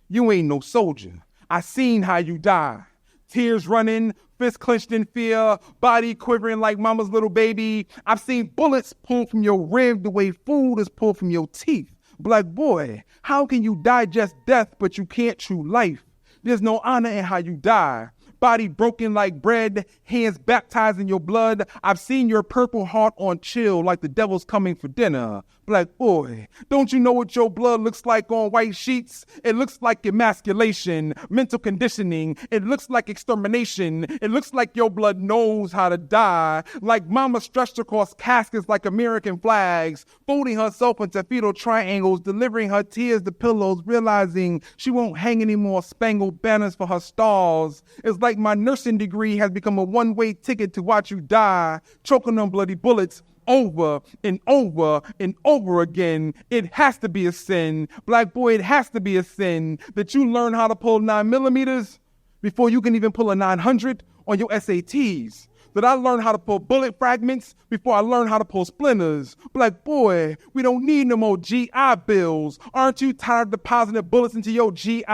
you ain't no soldier. I seen how you die. Tears running, fists clenched in fear, body quivering like mama's little baby. I've seen bullets pulled from your rib the way food is pulled from your teeth. Black boy, how can you digest death but you can't chew life? There's no honor in how you die. Body broken like bread, hands baptized in your blood. I've seen your purple heart on chill like the devil's coming for dinner. Black boy, don't you know what your blood looks like on white sheets? It looks like emasculation, mental conditioning. It looks like extermination. It looks like your blood knows how to die. Like mama stretched across caskets like American flags, folding herself into fetal triangles, delivering her tears to pillows, realizing she won't hang any more spangled banners for her stars. It's like my nursing degree has become a one-way ticket to watch you die, choking on bloody bullets over and over and over again. It has to be a sin. Black boy, it has to be a sin that you learn how to pull 9mm before you can even pull a 900 on your SATs. That I learned how to pull bullet fragments before I learned how to pull splinters. Black boy, we don't need no more GI bills. Aren't you tired of depositing bullets into your GI?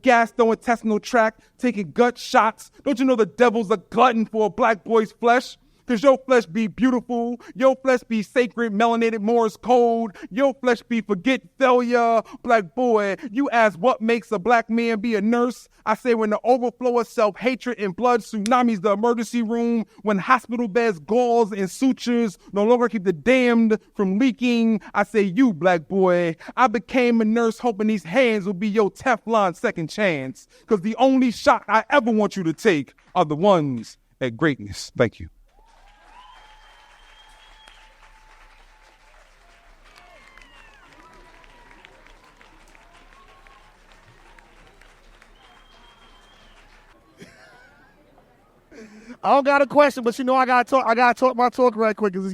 Gastrointestinal tract, taking gut shots. Don't you know the devil's a glutton for a black boy's flesh? Because your flesh be beautiful, your flesh be sacred, melanated Morse code, your flesh be forget failure. Black boy, you ask what makes a black man be a nurse? I say when the overflow of self-hatred and blood tsunamis the emergency room, when hospital beds, gauze, and sutures no longer keep the damned from leaking. I say you, black boy, I became a nurse hoping these hands will be your Teflon second chance. Because the only shot I ever want you to take are the ones at greatness. Thank you. I don't got a question, but I gotta talk. I gotta talk my talk right quick because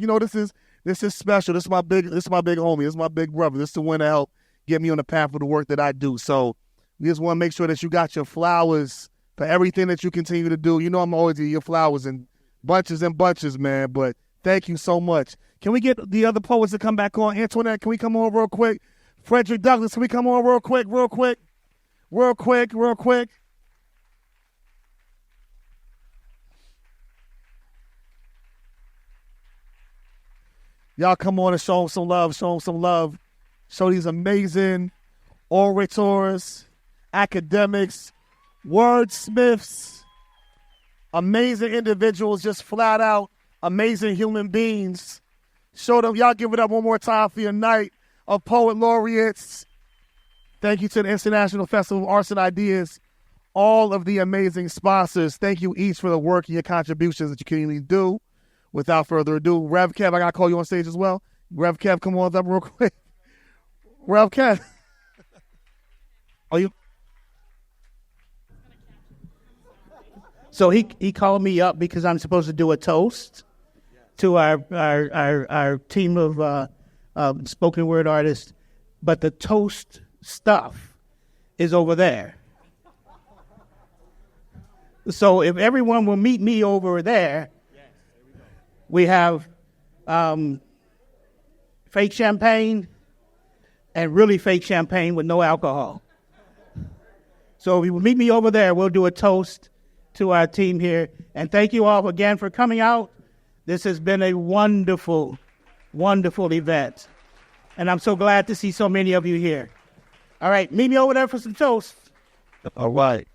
this is special. This is my big homie. This is my big brother. This is the one to help get me on the path of the work that I do. So we just want to make sure that you got your flowers for everything that you continue to do. I'm always your flowers in bunches and bunches, man. But thank you so much. Can we get the other poets to come back on? Antoinette, can we come on real quick? Frederick-Douglass, can we come on real quick? Y'all come on and show them some love. Show these amazing orators, academics, wordsmiths, amazing individuals, just flat out amazing human beings. Show them. Y'all give it up one more time for your Night of Poet Laureates. Thank you to the International Festival of Arts and Ideas, all of the amazing sponsors. Thank you each for the work and your contributions that you can do. Without further ado, Rev Kev, I got to call you on stage as well. Rev Kev, come on up real quick. Rev Kev. Are you? So he called me up because I'm supposed to do a toast to our team of spoken word artists, but the toast stuff is over there. So if everyone will meet me over there, we have fake champagne and really fake champagne with no alcohol. So if you will meet me over there, we'll do a toast to our team here. And thank you all again for coming out. This has been a wonderful, wonderful event. And I'm so glad to see so many of you here. All right, meet me over there for some toast. All right.